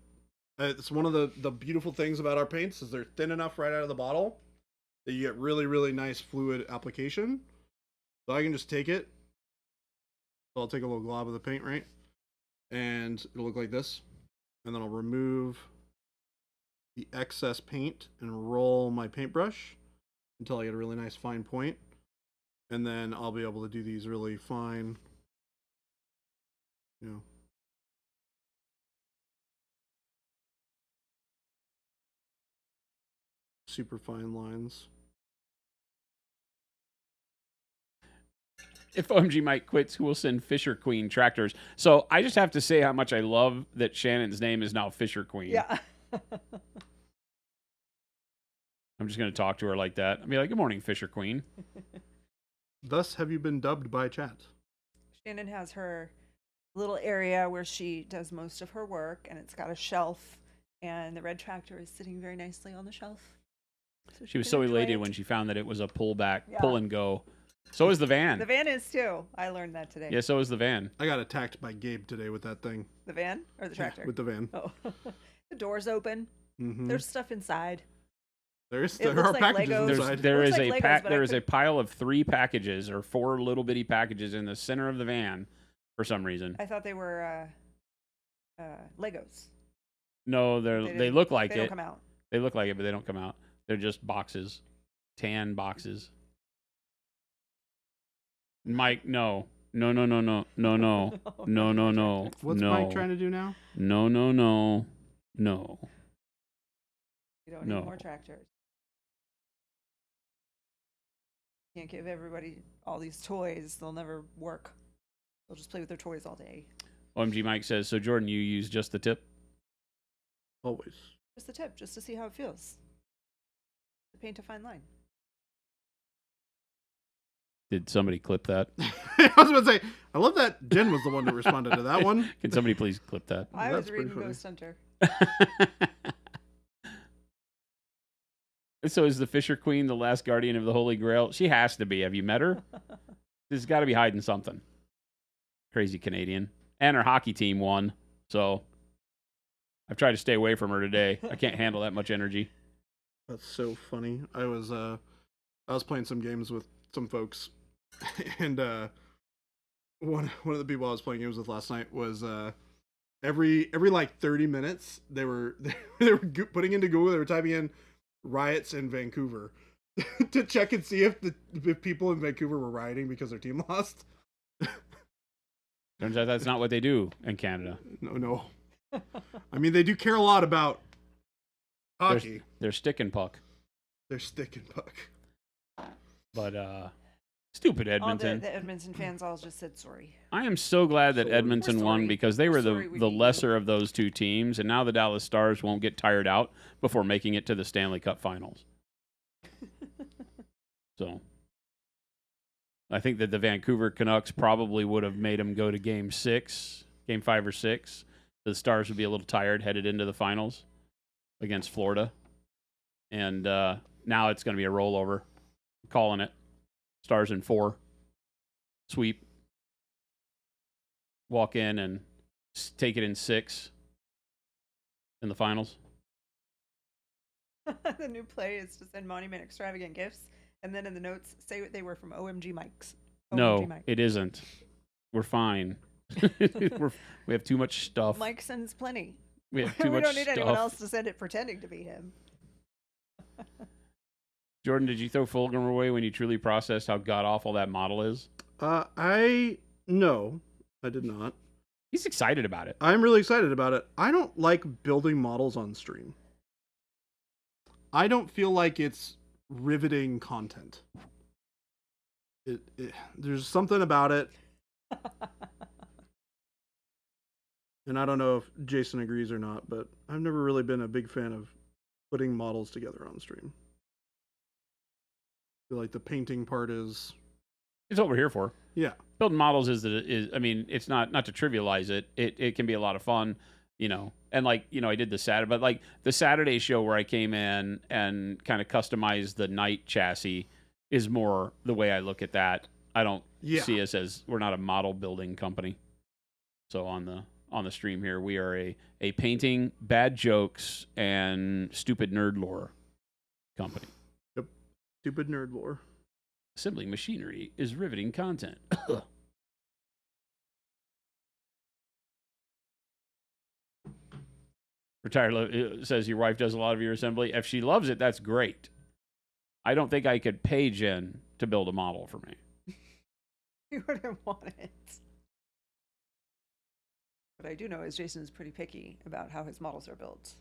It's one of the beautiful things about our paints is they're thin enough right out of the bottle that you get really, really nice fluid application. So I can just take it. So I'll take a little glob of the paint, right? And it'll look like this. And then I'll remove the excess paint and roll my paintbrush until I get a really nice fine point. And then I'll be able to do these really fine, super fine lines. If OMG Mike quits, who will send Fisher Queen tractors? So I just have to say how much I love that Shannon's name is now Fisher Queen. Yeah. I'm just going to talk to her like that. I'll be like, good morning, Fisher Queen. Thus have you been dubbed by chat. Shannon has her little area where she does most of her work, and it's got a shelf, and the red tractor is sitting very nicely on the shelf. She was can so enjoy elated it. when she found that it was a pull Yeah. and go. So is the van. The van is too. I learned that today. Yeah, so is the van. I got attacked by Gabe today with that thing. The van or the tractor? With the van. Oh. The door's open. Mm-hmm. There's stuff inside. There looks are like packages Legos. inside. There Looks is like a Legos, pack. but I There is a couldn't- pile of 3 packages or 4 little bitty packages in the center of the van for some reason. I thought they were Legos. No, They they didn't- look like They don't it. come out. They look like it, but they don't come out. They're just boxes, tan boxes. Mike, no, no, no, no, no, no, no, no, no, no. What's no. Mike trying to do now? No, no, no, no. You don't No. need more tractors. Can't give everybody all these toys. They'll never work. They'll just play with their toys all day. OMG Mike says, so Jordan, you use just the tip? Always. Just the tip, just to see how it feels. To paint a fine line. Did somebody clip that? I was about to say, I love that Jen was the one that responded to that one. Can somebody please clip that? I That's was pretty reading funny. Ghost Hunter. So is the Fisher Queen the last guardian of the Holy Grail? She has to be. Have you met her? She's got to be hiding something. Crazy Canadian. And her hockey team won. So I've tried to stay away from her today. I can't handle that much energy. That's so funny. I was playing some games with some folks, and one of the people I was playing games with last night was every like 30 minutes they were putting into Google, they were typing in riots in Vancouver to check and see if people in Vancouver were rioting because their team lost. Turns out that's not what they do in Canada. No. I mean, they do care a lot about hockey. They're stick and puck. They're stick and puck. But stupid All Edmonton. the Edmonton fans all just said sorry. I am so glad that Sorry. Edmonton We're won sorry. because they We're were sorry we the beat you. lesser of those two teams, and now the Dallas Stars won't get tired out before making it to the Stanley Cup Finals. So I think that the Vancouver Canucks probably would have made them go to Game 5 or 6. The Stars would be a little tired headed into the finals against Florida, and now it's going to be a rollover. I'm calling it. Stars in 4. Sweep. Walk in and take it in 6 in the finals. The new play is to send Monument extravagant gifts, and then in the notes say what they were from OMG Mike's. No, OMG Mike. it isn't. We're fine. We have too much stuff. Mike sends plenty. We have too We much don't need stuff. anyone else to send it pretending to be him. Jordan, did you throw Fulgham away when you truly processed how god awful that model is? No, I did not. He's excited about it. I'm really excited about it. I don't like building models on stream. I don't feel like it's riveting content. There's something about it, and I don't know if Jason agrees or not, but I've never really been a big fan of putting models together on stream. I feel like the painting part is... It's what we're here for. Yeah. Building models is I mean, it's not to trivialize it. It can be a lot of fun, and like, I did the Saturday, but like the Saturday show where I came in and kind of customized the night chassis is more the way I look at that. I don't see us as, we're not a model building company. So on the stream here, we are a painting, bad jokes, and stupid nerd lore company. Yep. Stupid nerd lore. Assembling machinery is riveting content. Retired says your wife does a lot of your assembly. If she loves it, that's great. I don't think I could pay Jen to build a model for me. You wouldn't want it. What I do know is Jason is pretty picky about how his models are built.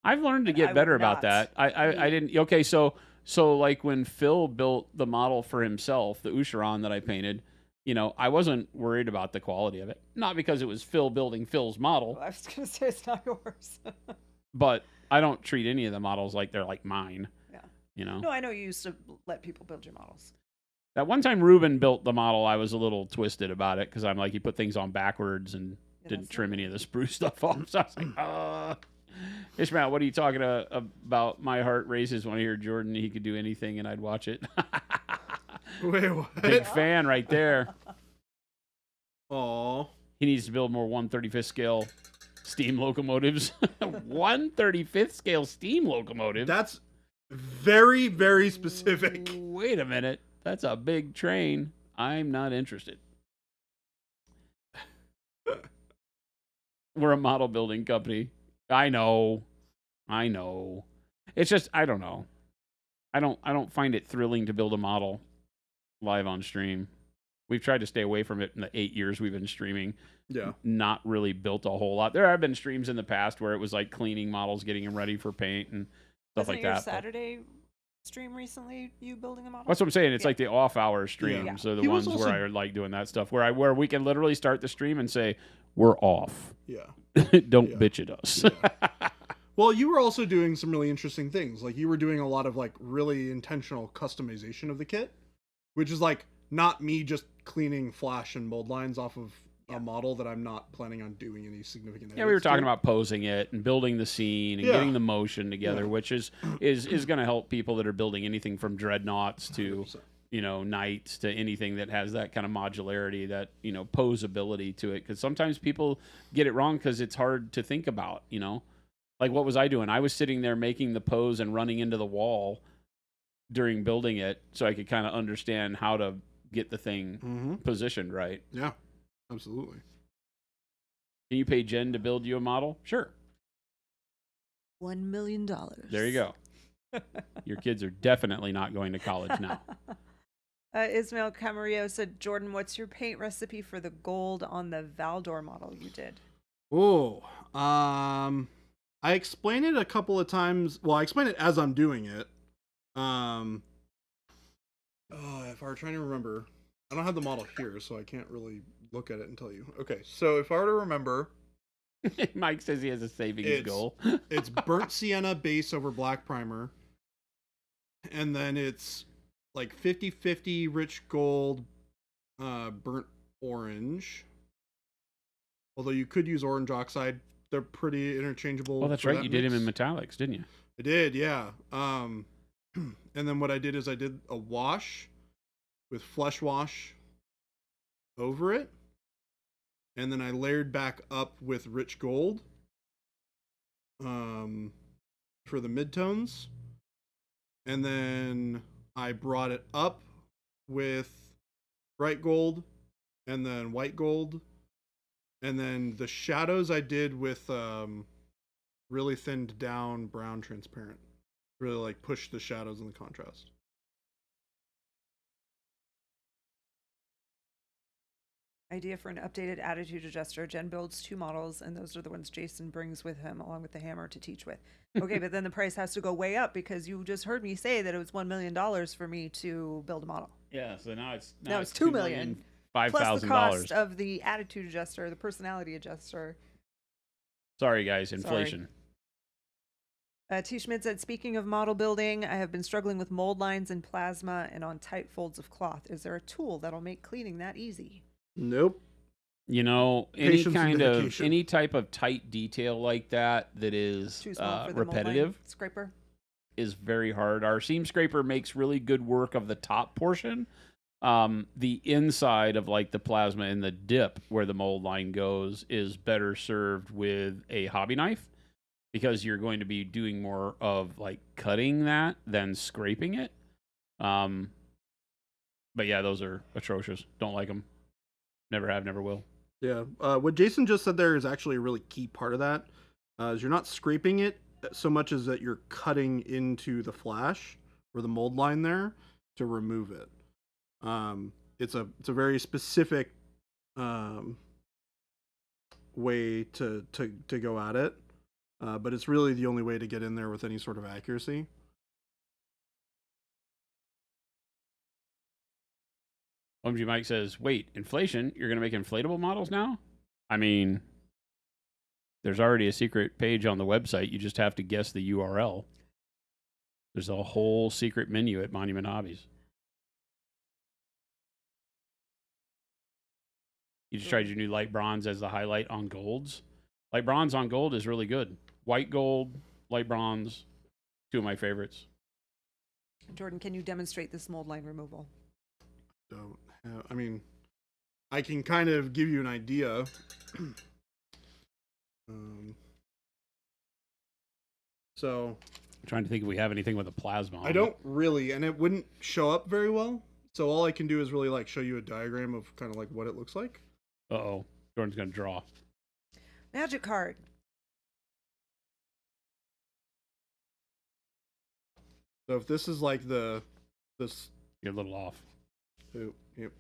I've learned to And get I better would about not. that. I didn't. Okay, so like when Phil built the model for himself, the Usheron that I painted, I wasn't worried about the quality of it. Not because it was Phil building Phil's model, Well, I was going to say it's not yours. but I don't treat any of the models like they're like mine. Yeah. No, I know you used to let people build your models. That one time Ruben built the model, I was a little twisted about it because I'm like, he put things on backwards and didn't trim any of the spruce stuff off. So I was like, Ishmael, what are you talking about? My heart races when I hear Jordan. He could do anything and I'd watch it. Wait, what? Big fan right there. Aw. He needs to build more 1/35th scale steam locomotives. 1/35th scale steam locomotive? That's very, very specific. Wait a minute. That's a big train. I'm not interested. We're a model building company. I know. It's just, I don't know. I don't find it thrilling to build a model live on stream. We've tried to stay away from it in the 8 years we've been streaming. Yeah. Not really built a whole lot. There have been streams in the past where it was like cleaning models, getting them ready for paint and stuff Wasn't like it your that. Saturday stream recently, you building a model? That's what I'm saying. It's like the off-hour streams Yeah. are the He was ones also- where I like doing that stuff. Where we can literally start the stream and say, "We're off. Yeah. Don't Yeah. bitch at us." Well, you were also doing some really interesting things. Like, you were doing a lot of, like, really intentional customization of the kit, which is, like, not me just cleaning flash and mold lines off of a model that I'm not planning on doing any significant Yeah, we were edits to. talking about posing it and building the scene and Yeah. getting the motion together, Yeah. which is going to help people that are building anything from dreadnoughts to 100%. knights to anything that has that kind of modularity, that posability to it. Because sometimes people get it wrong because it's hard to think about. Like, what was I doing? I was sitting there making the pose and running into the wall during building it, so I could kind of understand how to get the thing Mm-hmm. positioned right. Yeah, absolutely. Can you pay Jen to build you a model? Sure. $1 million. There you go. Your kids are definitely not going to college now. Ismail Camarillo said, Jordan, what's your paint recipe for the gold on the Valdor model you did? Oh, I explain it a couple of times. Well, I explain it as I'm doing it. If I were trying to remember, I don't have the model here, so I can't really look at it and tell you. Okay, so if I were to remember, Mike says he has a savings goal. it's burnt sienna base over black primer, and then it's like 50-50 rich gold, burnt orange. Although you could use orange oxide. They're pretty interchangeable. Well, that's for right. that You did him mix. in metallics, didn't you? I did, yeah. And then what I did is I did a wash with flesh wash over it. And then I layered back up with rich gold for the midtones. And then I brought it up with bright gold and then white gold. And then the shadows I did with really thinned down brown transparent. Really like push the shadows and the contrast. Idea for an updated attitude adjuster. Jen builds 2 models, and those are the ones Jason brings with him, along with the hammer to teach with. Okay, but then the price has to go way up because you just heard me say that it was $1 million for me to build a model. Yeah, so now it's Now it's $2 million. Plus the $5,000. cost of the attitude adjuster, the personality adjuster. Sorry, guys, inflation. T. Schmidt said, speaking of model building, I have been struggling with mold lines in plasma and on tight folds of cloth. Is there a tool that'll make cleaning that easy? Nope. You know, any Patience and kind of dedication. any type of tight detail like that is Too small for the mold line repetitive scraper. is very hard. Our seam scraper makes really good work of the top portion. The inside of like the plasma and the dip where the mold line goes is better served with a hobby knife because you're going to be doing more of like cutting that than scraping it. But yeah, those are atrocious. Don't like them. Never have, never will. Yeah. What Jason just said there is actually a really key part of that. Is you're not scraping it so much as that you're cutting into the flash or the mold line there to remove it. It's a very specific way to go at it, but it's really the only way to get in there with any sort of accuracy. OMG Mike says, wait, inflation? You're going to make inflatable models now? I mean, there's already a secret page on the website. You just have to guess the URL. There's a whole secret menu at Monument Hobbies. You just tried your new light bronze as the highlight on golds. Light bronze on gold is really good. White gold, light bronze, 2 of my favorites. Jordan, can you demonstrate this mold line removal? Don't have, I mean, I can kind of give you an idea. So I'm trying to think if we have anything with a plasma on I don't really, and it wouldn't show up very well. So all I can do is really like show you a diagram of kind of like what it looks like. it. Uh-oh. Jordan's going to draw. Magic card. So if this is like this, You're a little off. oh, yep.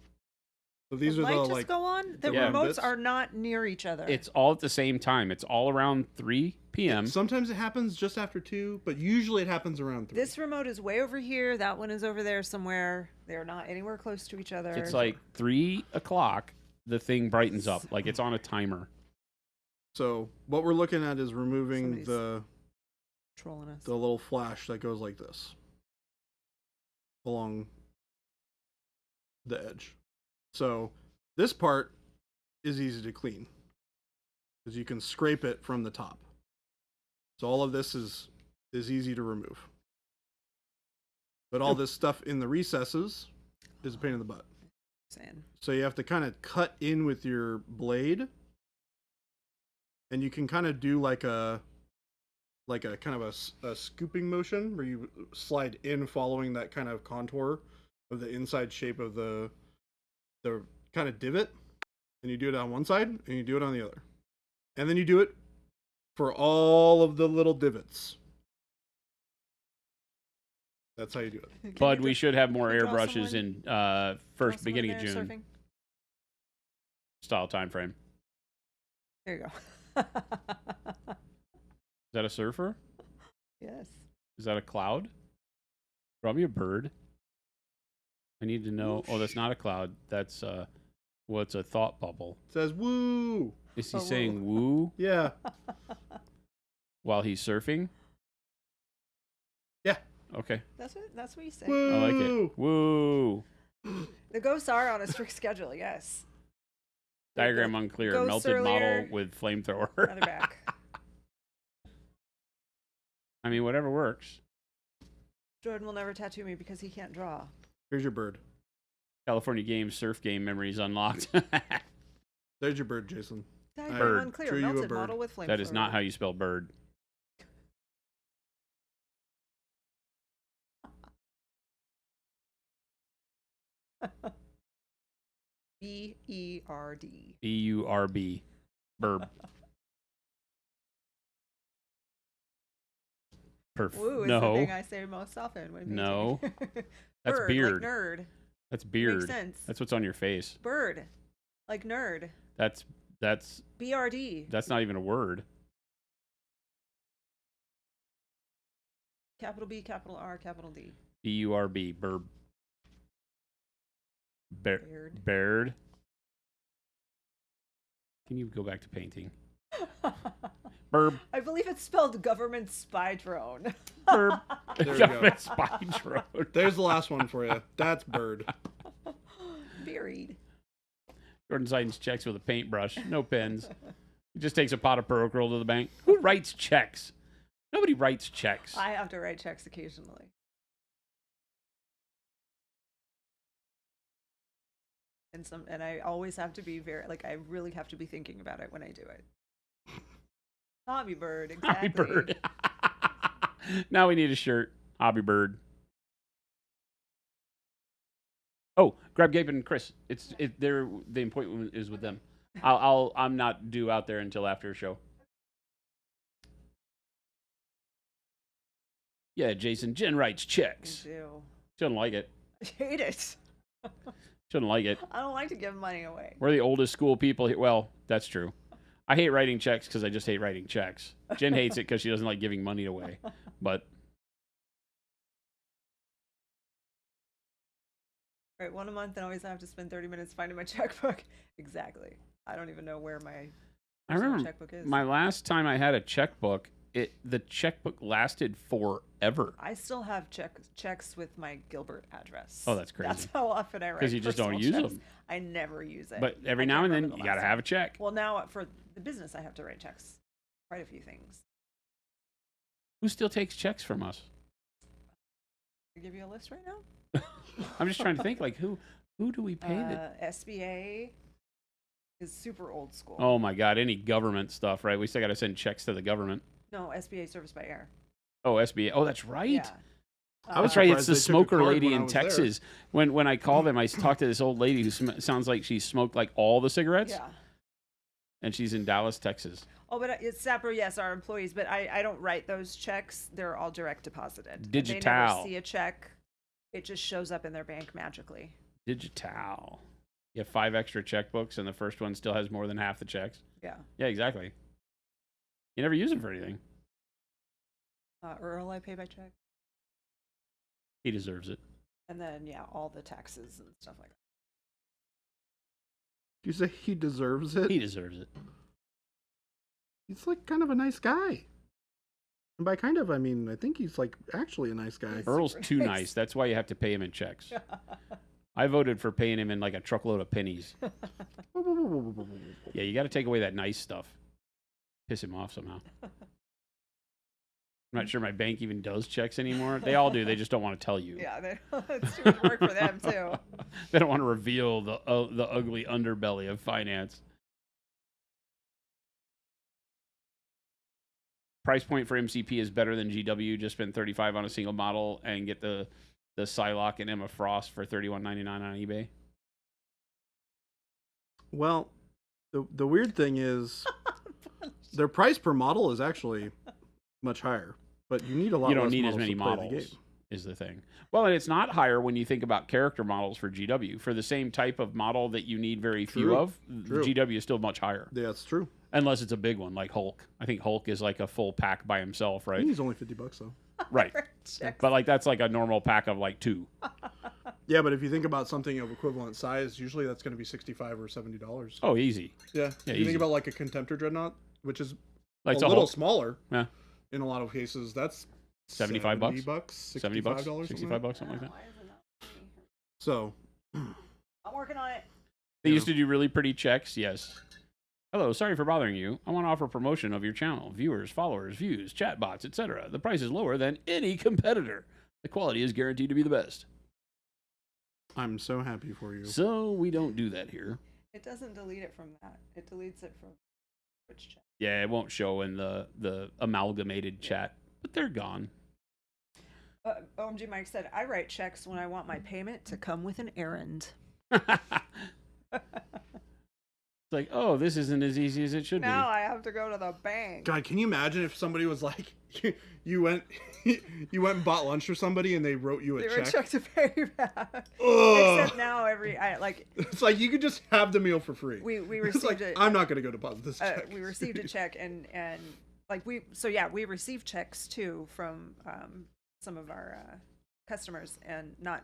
So these the are light the just like go on? The Yeah. remotes bits. are not near each other. It's all at the same time. It's all around 3 p.m. Sometimes it happens just after 2, but usually it happens around 3. This remote is way over here. That one is over there somewhere. They're not anywhere close to each other. It's like 3 o'clock. The thing brightens up like it's on a timer. So what we're looking at is removing Somebody's trolling us. the little flash that goes like this along the edge. So this part is easy to clean because you can scrape it from the top. So all of this is easy to remove. But all this stuff in the recesses is a pain in the butt. Saying. So you have to kind of cut in with your blade, and you can kind of do like a kind of a scooping motion where you slide in following that kind of contour of the inside shape of the kind of divot, and you do it on one side and you do it on the other, and then you do it for all of the little divots. That's how you do it. Can Bud, you we should have more can you draw airbrushes someone- in draw first someone beginning of there June surfing? style time frame. There you go. Is that a surfer? Yes. Is that a cloud? Draw me a bird. I need to know. Oh, that's not a cloud. That's what's a thought bubble? It says woo. Is he Oh, woo. saying woo Yeah. while he's surfing? Yeah. Okay. That's what you say. Woo. I like it. Woo. The ghosts are on a strict schedule. Yes. Diagram unclear. ghosts Melted earlier. model with flamethrower. Now they're back. I mean, whatever works. Jordan will never tattoo me because he can't draw. Here's your bird. California Games surf game memories unlocked. There's your bird, Jason. Diagram Bird. unclear. Drew you a Melted bird. model with flamethrower. That is not how you spell bird. B-E-R-D. B-U-R-B. Burb. Woo is the No. thing I say most often. When No. painting. That's Bird, beard. Like nerd. That's beard. Makes sense. That's what's on your face. Bird. Like nerd. That's BRD. that's not even a word. Capital B, capital R, capital D. BURB. Burb. Baird. Baird. Can you go back to painting? Burb. I believe it's spelled government spy drone. Burb. There we Government go. spy drone. There's the last one for you. That's Bird. Buried. Jordan signs checks with a paintbrush. No pens. He just takes a pot of Perochrol to the bank. Who writes checks? Nobody writes checks. I have to write checks occasionally. And I always have to be I really have to be thinking about it when I do it. Hobby bird, exactly. Hobby bird. Now we need a shirt. Hobby bird. Oh, grab Gabe and Chris. The appointment is with them. I'm not due out there until after a show. Yeah, Jason. Jen writes checks. I do. She doesn't like it. I hate it. She doesn't like it. I don't like to give money away. We're the oldest school people here. Well, that's true. I hate writing checks because I just hate writing checks. Jen hates it because she doesn't like giving money away. But Right, one a month, and always have to spend 30 minutes finding my checkbook. Exactly. I don't even know where my I personal remember checkbook is. my last time I had a checkbook, the checkbook lasted forever. I still have checks with my Gilbert address. Oh, that's That's crazy. how often I write. Because you just don't personal use checks. them. I never use it. But every I now can't and then remember the you got to last have a check. Well, now for the business, I have to write checks. Quite a few things. Who still takes checks from us? I give you a list right now. I'm just trying to think, like, who do we pay that? SBA is super old school. Oh, my God. Any government stuff, right? We still got to send checks to the government. No, SBA Service by Air. Oh, SBA. Oh, that's right. Yeah. I was That's right. It's surprised the they took a smoker card lady when I in was there. Texas. When I call them, I talk to this old lady who sounds like she smoked like all the cigarettes, Yeah. and she's in Dallas, Texas. Oh, but it's Sapper, yes, our employees, but I don't write those checks. They're all direct deposited. And They Digital. never see a check. It just shows up in their bank magically. Digital. You have 5 extra checkbooks, and the first one still has more than half the checks. Yeah. Yeah, exactly. You never use them for anything. Earl, I pay by check. He deserves it. And then, yeah, all the taxes and stuff like that. You say he deserves it? He deserves it. He's like kind of a nice guy. And by kind of, I mean, I think he's like actually a nice guy. He's- Earl's super too nice. nice. That's why you have to pay him in checks. I voted for paying him in like a truckload of pennies. Yeah, you got to take away that nice stuff. Piss him off somehow. I'm not sure my bank even does checks anymore. They all do. They just don't want to tell you. Yeah, it's too much work for them, too. They don't want to reveal the ugly underbelly of finance. Price point for MCP is better than GW. Just spend $35 on a single model and get the Psylocke and Emma Frost for $31.99 on eBay. Well, the weird thing is their price per model is actually much higher, but you need a lot. You don't less need as models many to play the models, game. is the thing. Well, and it's not higher when you think about character models for GW. For the same type of model that you need very few True. of, True. GW is still much higher. Yeah, that's true. Unless it's a big one like Hulk. I think Hulk is like a full pack by himself, I right? think he's only $50 though. Right. Checks. But like that's like a normal pack of like 2. Yeah, but if you think about something of equivalent size, usually that's going to be $65 or $70. Oh, easy. Yeah. Yeah, you easy. think about like a Contemptor Dreadnought, which is Like a it's a little Hulk. smaller. Yeah. In a lot of cases, that's 75 bucks? $70, $70, $65, something 65 like that. bucks, something like that. Why isn't that free? So, I'm working on it. They used to do really pretty checks, yes. Hello, sorry for bothering you. I want to offer promotion of your channel. Viewers, followers, views, chatbots, etc. The price is lower than any competitor. The quality is guaranteed to be the best. I'm so happy for you. So we don't do that here. It doesn't delete it from that. It deletes it from Twitch chat. Yeah, it won't show in the amalgamated chat, but they're gone. OMG Mike said, I write checks when I want my payment to come with an errand. like, oh, this isn't as easy as it should Now I have to go to the bank. God, can you imagine if somebody was like, you went and bought lunch for somebody and they wrote you a They were check? check to pay you back. Ugh. Except now It's like you could just have the meal for free. we It's received like, it. I'm not going to go deposit this check. We received a check and like we received checks too from some of our customers, and not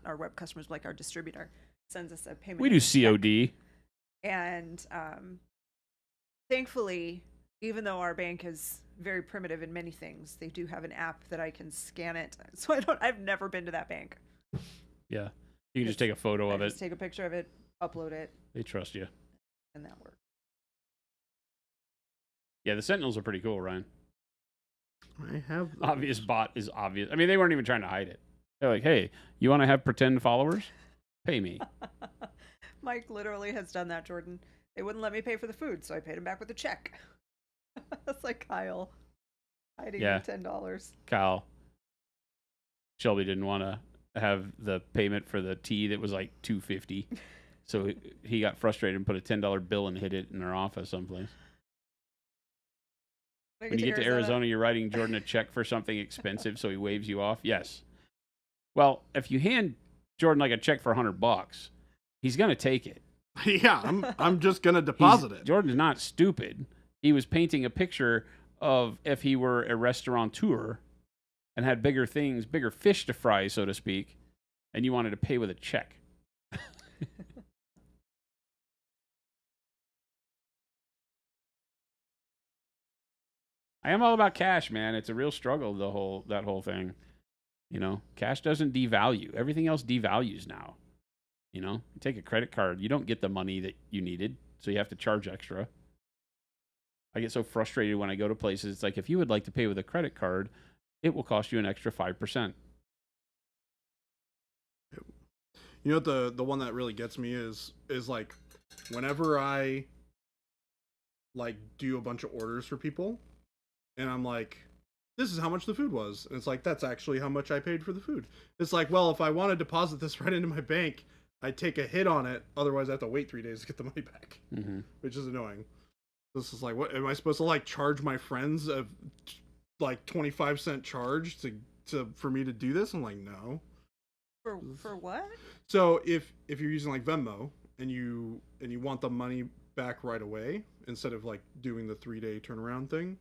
our web customers, but like our distributor sends us a payment. We do check. COD. And thankfully, even though our bank is very primitive in many things, they do have an app that I can scan it. So I've never been to that bank. Yeah. You can just take a photo of I it. just take a picture of it, upload it, They trust you. and that works. Yeah, the Sentinels are pretty cool, Ryan. I have Obvious bot is obvious. I mean, they weren't even trying to hide it. They're like, hey, you want to have pretend followers? Pay me. Mike literally has done that, Jordan. They wouldn't let me pay for the food, so I paid him back with a check. That's like Kyle hiding Yeah. $10. Kyle. Shelby didn't want to have the payment for the tea that was like $2.50. So he got frustrated and put a $10 bill and hid it in our office someplace. When you get to Arizona, you're writing Jordan a check for something expensive, so he waves you off. Yes. Well, if you hand Jordan like a check for $100, he's gonna take it. Yeah, I'm just going to deposit it. Jordan's not stupid. He was painting a picture of if he were a restaurateur and had bigger things, bigger fish to fry, so to speak, and you wanted to pay with a check. I am all about cash, man. It's a real struggle, that whole thing. You know, cash doesn't devalue. Everything else devalues now. You know, you take a credit card, you don't get the money that you needed, so you have to charge extra. I get so frustrated when I go to places. It's like, if you would like to pay with a credit card, it will cost you an extra 5%. You know what the one that really gets me is like whenever I like do a bunch of orders for people and I'm like, this is how much the food was. And it's like, that's actually how much I paid for the food. It's like, well, if I want to deposit this right into my bank, I take a hit on it. Otherwise I have to wait 3 days to get the money back, which is annoying. This is like, what am I supposed to like charge my friends a like 25-cent charge for me to do this? I'm like, no. For what? So if you're using like Venmo and you want the money back right away instead of like doing the 3-day turnaround thing,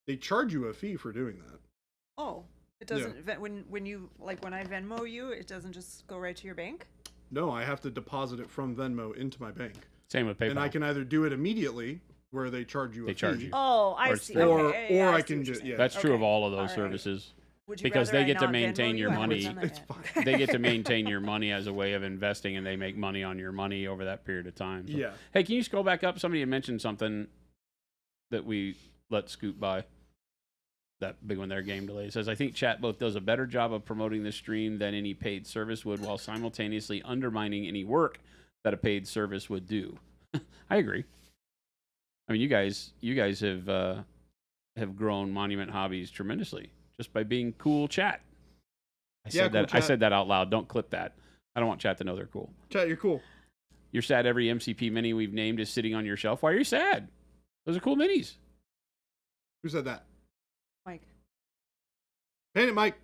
they charge you a fee for doing that. Oh, it doesn't. When you like when I Venmo you, it doesn't just go right to your bank. No, I have to deposit it from Venmo into my bank. Same with PayPal. And I can either do it immediately, where they charge you a fee. charge you. Oh, I Or see. Or Okay, yeah, or I I see can what you're just saying. yeah. That's true of Okay. all of those All right. services. Would you because rather they I get to not maintain Venmo your you? I haven't money. done that It's yet. fine. They get to maintain your money as a way of investing, and they make money on your money over that period of time. So- Yeah. Hey, can you scroll back up? Somebody had mentioned something that we let scoot by. That big one there, Game Delay. It says, I think chat both does a better job of promoting the stream than any paid service would, while simultaneously undermining any work that a paid service would do. I agree. I mean, you guys have grown Monument Hobbies tremendously just by being cool chat. I said cool that. I chat. said that out loud. Don't clip that. I don't want chat to know they're cool. Chat, you're cool. You're sad every MCP mini we've named is sitting on your shelf. Why are you sad? Those are cool minis. Who said that? Mike. Paint it, Mike.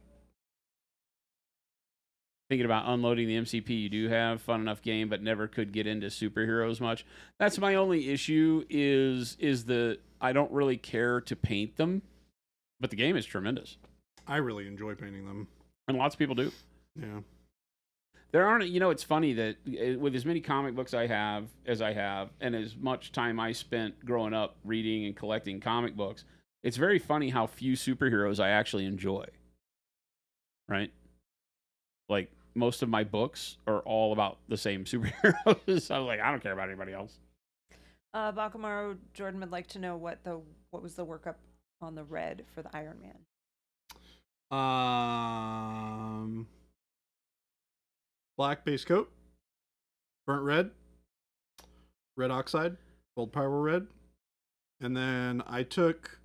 Thinking about unloading the MCP you do have. Fun enough game, but never could get into superheroes much. That's my only issue is the I don't really care to paint them, but the game is tremendous. I really enjoy painting them. And lots of people do. Yeah. There aren't, it's funny that with as many comic books I have, and as much time I spent growing up reading and collecting comic books, it's very funny how few superheroes I actually enjoy. Right? Like, most of my books are all about the same superheroes. I was like, I don't care about anybody else. Bakamaru Jordan would like to know what was the workup on the red for the Iron Man. Black base coat, burnt red, red oxide, gold power red, and then I took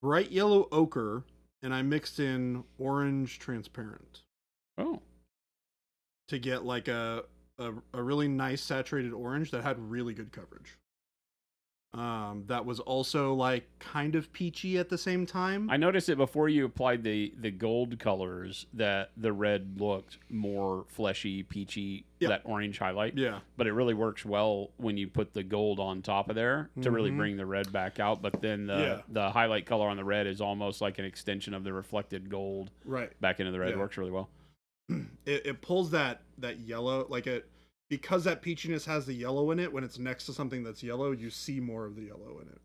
bright yellow ochre and I mixed in orange transparent Oh, to get like a really nice saturated orange that had really good coverage. that was also like kind of peachy at the same time. I noticed it before you applied the gold colors that the red looked more fleshy, peachy, Yeah. that orange highlight. Yeah. But it really works well when you put the gold on top of there to really bring the red back out. But then the highlight color on the red is almost like an extension of the reflected gold Right. back into the red. Yeah. Works really well. It pulls that yellow, because that peachiness has the yellow in it. When it's next to something that's yellow, you see more of the yellow in it.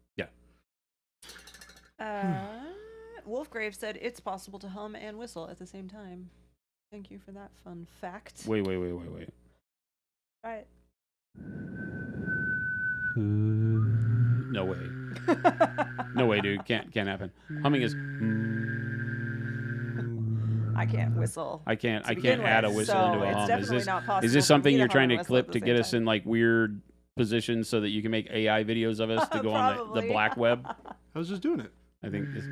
Wolfgrave said it's possible to hum and whistle at the same time. Thank you for that fun fact. Wait. Try it. No way. No way, dude. Can't happen. Humming is. I can't whistle. I can't begin add a with, whistle so into a it's hum. definitely not possible Is this for something me to you're hum trying and to whistle clip at to the get same us time. in like weird positions so that you can make AI videos of us to go on the Probably. black web? I was just doing it. I think it's,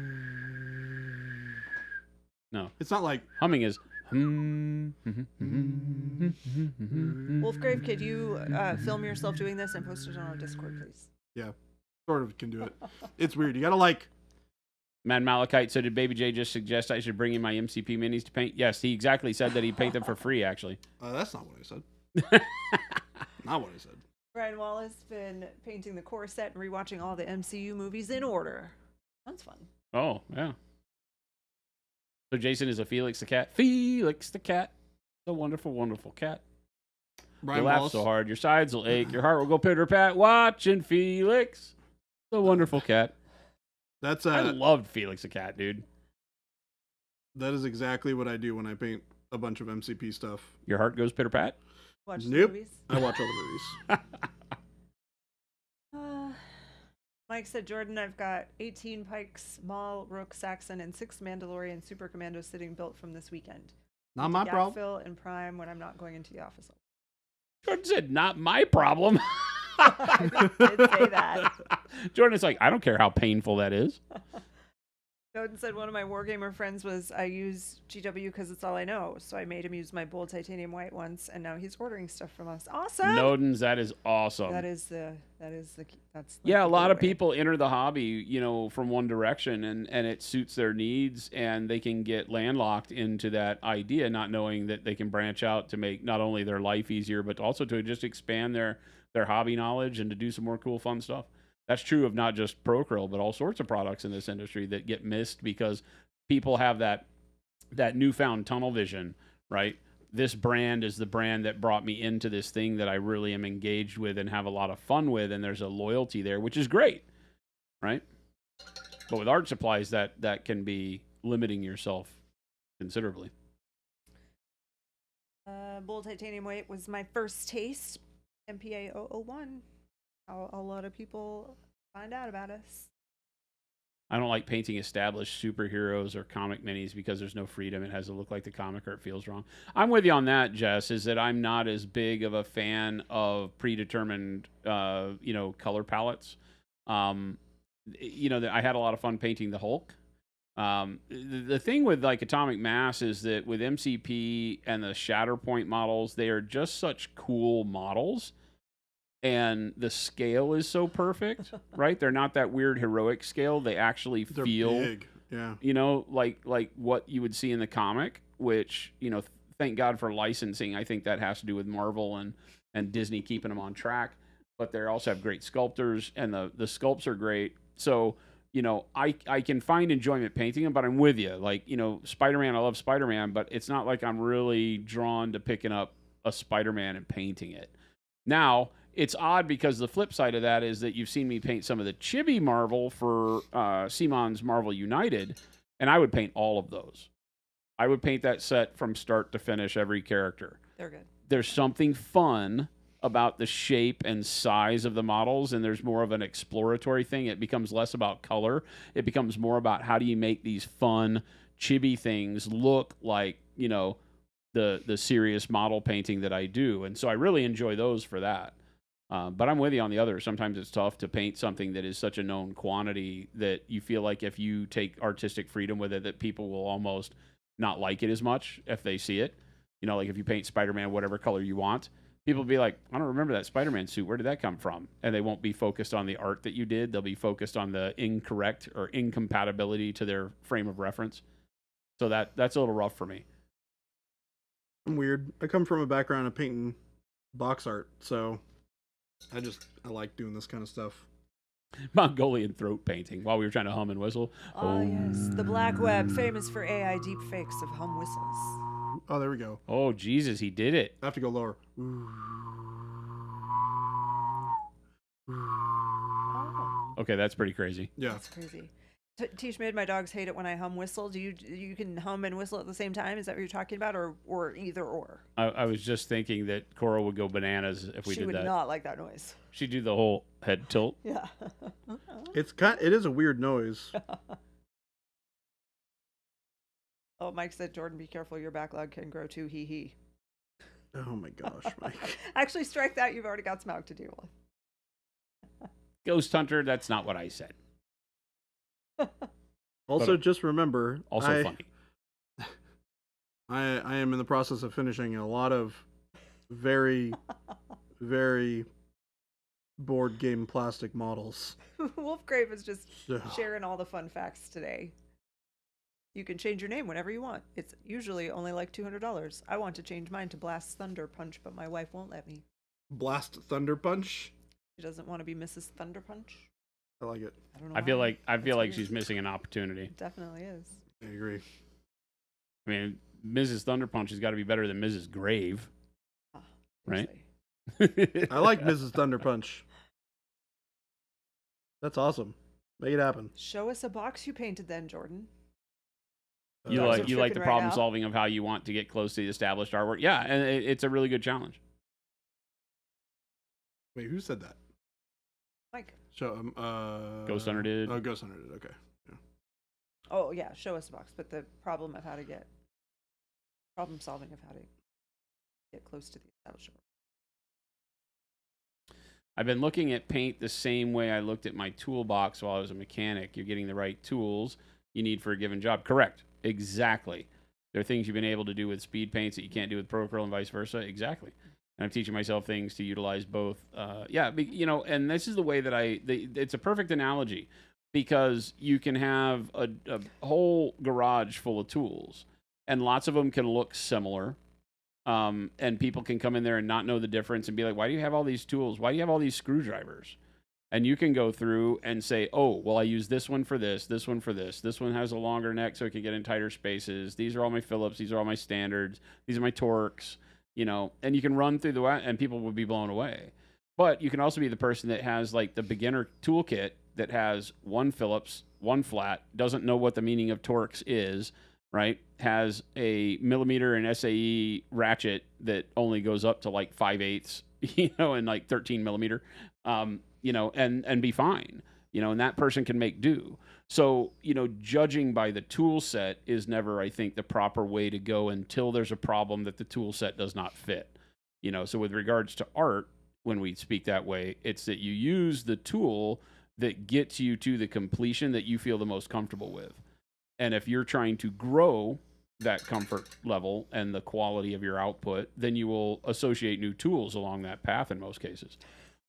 no. It's not like Humming is. Wolfgrave, could you film yourself doing this and post it on our Discord, please? sort of can do it. It's weird. You gotta like. Mad Malachite, so did Baby J just suggest I should bring in my MCP minis to paint? Yes, he exactly said that he'd paint them for free, actually. That's not what I said. Not what I said. Brian Wallace been painting the core set and rewatching all the MCU movies in order. That's fun. Oh, yeah. So Jason is a Felix the cat. Felix the cat. The wonderful, wonderful cat. Brian You laugh Wallace. so hard, your sides will ache, your heart will go pitter-pat, watching Felix, the wonderful cat. That's I loved Felix the cat, dude. that is exactly what I do when I paint a bunch of MCP stuff. Your heart goes pitter-pat? Watch the Nope. movies. I watch all the movies. Mike said, Jordan, I've got 18 Pikes, Maul, Rook, Saxon, and 6 Mandalorian Super Commandos sitting built from this weekend. Not my problem. Fill and prime when I'm not going into the office. Jordan said, not my problem. I did say that. Jordan's like, I don't care how painful that is. Snowden said one of my Wargamer friends was, I use GW because it's all I know. So I made him use my bold titanium white once, and now he's ordering stuff from us. Awesome. Nodens, that is awesome. That's like Yeah, a the lot of gateway. people enter the hobby, you know, from one direction and it suits their needs and they can get landlocked into that idea, not knowing that they can branch out to make not only their life easier, but also to just expand their hobby knowledge and to do some more cool, fun stuff. That's true of not just Procryl, but all sorts of products in this industry that get missed because people have that newfound tunnel vision, right? This brand is the brand that brought me into this thing that I really am engaged with and have a lot of fun with, and there's a loyalty there, which is great, right? But with art supplies, that can be limiting yourself considerably. Bold titanium white was my first taste. MPA 001. How a lot of people find out about us. I don't like painting established superheroes or comic minis because there's no freedom. It has to look like the comic or it feels wrong. I'm with you on that, Jess, is that I'm not as big of a fan of predetermined, color palettes. I had a lot of fun painting the Hulk. The thing with like Atomic Mass is that with MCP and the Shatterpoint models, they are just such cool models. And the scale is so perfect, right? They're not that weird heroic scale. They actually They're feel, big. Yeah. like what you would see in the comic, which, thank God for licensing. I think that has to do with Marvel and Disney keeping them on track. But they also have great sculptors, and the sculpts are great. So, I can find enjoyment painting them, but I'm with you. Like, Spider-Man, I love Spider-Man, but it's not like I'm really drawn to picking up a Spider-Man and painting it. Now, it's odd because the flip side of that is that you've seen me paint some of the chibi Marvel for Simon's Marvel United, and I would paint all of those. I would paint that set from start to finish, every character. They're good. There's something fun about the shape and size of the models, and there's more of an exploratory thing. It becomes less about color. It becomes more about how do you make these fun chibi things look like, the serious model painting that I do. And so I really enjoy those for that. But I'm with you on the other. Sometimes it's tough to paint something that is such a known quantity that you feel like if you take artistic freedom with it, that people will almost not like it as much if they see it. Like if you paint Spider-Man whatever color you want, People be like, I don't remember that Spider-Man suit. Where did that come from? And they won't be focused on the art that you did. They'll be focused on the incorrect or incompatibility to their frame of reference. So that's a little rough for me. I'm weird. I come from a background of painting box art, so I like doing this kind of stuff. Mongolian throat painting while we were trying to hum and whistle. Oh, yes. The Black Web, famous for AI deepfakes of hum whistles. Oh, there we go. Oh, Jesus, he did it. I have to go lower. Oh, Okay, that's pretty crazy. Yeah. that's crazy. Tish made my dogs hate it when I hum whistle. Do you can hum and whistle at the same time? Is that what you're talking about, or either or? I was just thinking that Cora would go bananas if we She did would that. not like that noise. She'd do the whole head tilt. Yeah. It is a weird noise. Oh, Mike said, Jordan, be careful. Your backlog can grow too. Hee hee. Oh my gosh, Mike. Actually, strike that. You've already got Smaug to deal with. Ghost Hunter, that's not what I said. Also, But- just remember, Also funny. I am in the process of finishing a lot of very, very board game plastic models. Wolfgrave is just So, sharing all the fun facts today. You can change your name whenever you want. It's usually only like $200. I want to change mine to Blast Thunder Punch, but my wife won't let me. Blast Thunder Punch. She doesn't want to be Mrs. Thunder Punch. I like it. I don't know. I feel why. like That's she's weird. missing an opportunity. It definitely is. I agree. I mean, Mrs. Thunderpunch has got to be better than Mrs. Grave, Ah, right? usually. I like Mrs. Thunder Punch. That's awesome. Make it happen. Show us a box you painted then, Jordan. You Dogs like are you like the tripping right problem now. solving of how you want to get close to the established artwork. Yeah, and it's a really good challenge. Wait, who said that? Mike. Show Ghost Hunter did. Oh, Ghost Hunter did. Okay. Oh, yeah, show us a box, but the problem solving of how to get close to the establishment. I've been looking at paint the same way I looked at my toolbox while I was a mechanic. You're getting the right tools you need for a given job. Correct. Exactly. There are things you've been able to do with speed paints that you can't do with Procurl and vice versa. Exactly. And I'm teaching myself things to utilize both. And this is the way that it's a perfect analogy because you can have a whole garage full of tools and lots of them can look similar. And people can come in there and not know the difference and be like, why do you have all these tools? Why do you have all these screwdrivers? And you can go through and say, oh, well, I use this one for this one for this. This one has a longer neck so it can get in tighter spaces. These are all my Phillips. These are all my standards. These are my Torx, and you can run through and people will be blown away. But you can also be the person that has like the beginner toolkit that has one Phillips, one flat, doesn't know what the meaning of Torx is, right? Has a millimeter and SAE ratchet that only goes up to like 5/8, and like 13 millimeter, and be fine, and that person can make do. So, judging by the tool set is never, I think, the proper way to go until there's a problem that the tool set does not fit. So with regards to art, when we speak that way, it's that you use the tool that gets you to the completion that you feel the most comfortable with. And if you're trying to grow that comfort level and the quality of your output, then you will associate new tools along that path in most cases.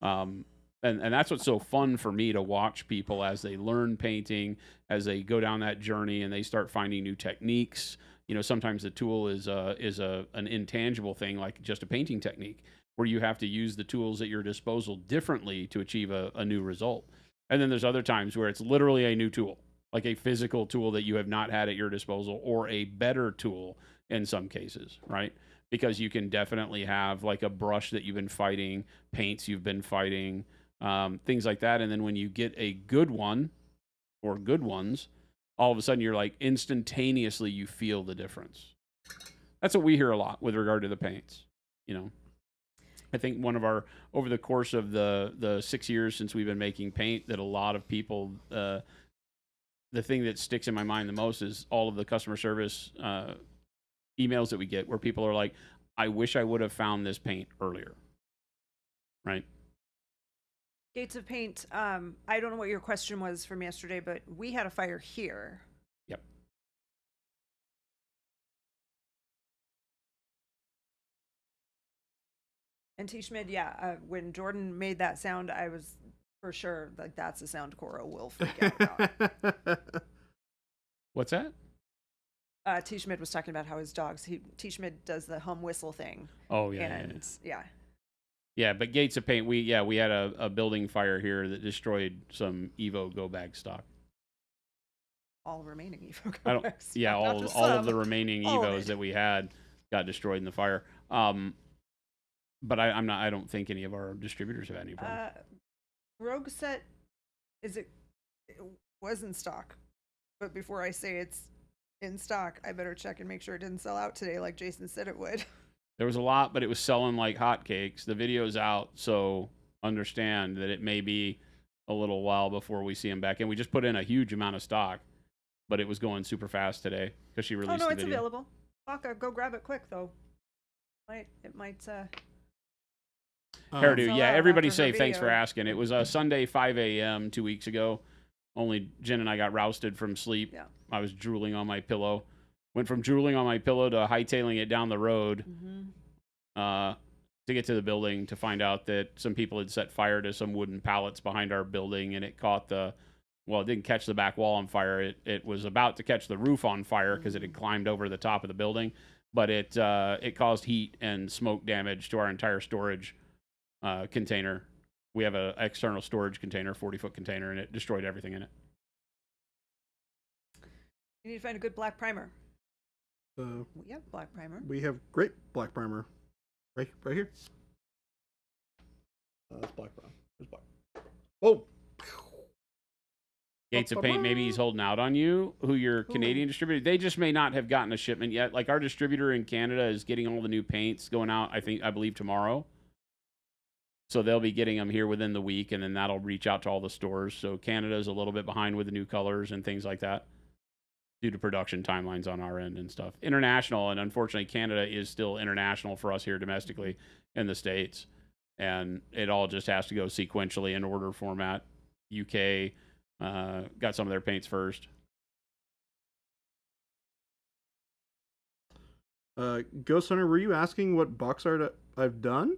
And that's what's so fun for me to watch people as they learn painting, as they go down that journey and they start finding new techniques. Sometimes the tool is an intangible thing, like just a painting technique, where you have to use the tools at your disposal differently to achieve a new result. And then there's other times where it's literally a new tool, like a physical tool that you have not had at your disposal, or a better tool in some cases, right? Because you can definitely have like a brush that you've been fighting, paints you've been fighting, things like that. And then when you get a good one or good ones, all of a sudden you're like instantaneously you feel the difference. That's what we hear a lot with regard to the paints. I think over the course of the 6 years since we've been making paint, that a lot of people, the thing that sticks in my mind the most is all of the customer service emails that we get where people are like, I wish I would have found this paint earlier. Right? Gates of Paint, I don't know what your question was from yesterday, but we had a fire here. Yep. And T. Schmid, yeah, when Jordan made that sound, I was for sure like that's a sound Cora will freak out about. What's that? T. Schmid was talking about how his dogs. T. Schmid does the hum whistle thing. Oh yeah, and yeah. Yeah, but Gates of Paint, we had a building fire here that destroyed some Evo go bag stock. All remaining Evo I don't. codecs, Yeah, not all just of some. the remaining All of Evos it. that we had got destroyed in the fire. But I'm not. I don't think any of our distributors have had any problem. Rogue set it was in stock, but before I say it's in stock, I better check and make sure it didn't sell out today, like Jason said it would. There was a lot, but it was selling like hotcakes. The video's out, so understand that it may be a little while before we see them back in. We just put in a huge amount of stock, but it was going super fast today because she released Oh no, the it's video. available. Baka, go grab it quick though. It might. Hairdo, Sell yeah. out Everybody after her say thanks for video. asking. It was Sunday 5 a.m. 2 weeks ago. Only Jen and I got rousted from sleep. Yeah. I was drooling on my pillow. Went from drooling on my pillow to hightailing it down the road to get to the building to find out that some people had set fire to some wooden pallets behind our building, and it caught it didn't catch the back wall on fire. It was about to catch the roof on fire because it had climbed over the top of the building, but it caused heat and smoke damage to our entire storage container. We have an external storage container, 40-foot container, and it destroyed everything in it. You need to find a good black primer. Uh, We have black primer. we have great black primer. Right here. That's black primer. There's black. Oh! Gates of Paint, maybe he's holding out on you, who your Canadian distributor. They just may not have gotten a shipment yet. Like our distributor in Canada is getting all the new paints going out, I believe tomorrow. So they'll be getting them here within the week, and then that'll reach out to all the stores. So Canada's a little bit behind with the new colors and things like that due to production timelines on our end and stuff. International, and unfortunately Canada is still international for us here domestically in the States. And it all just has to go sequentially in order format. UK got some of their paints first. Ghost Hunter, were you asking what box art I've done?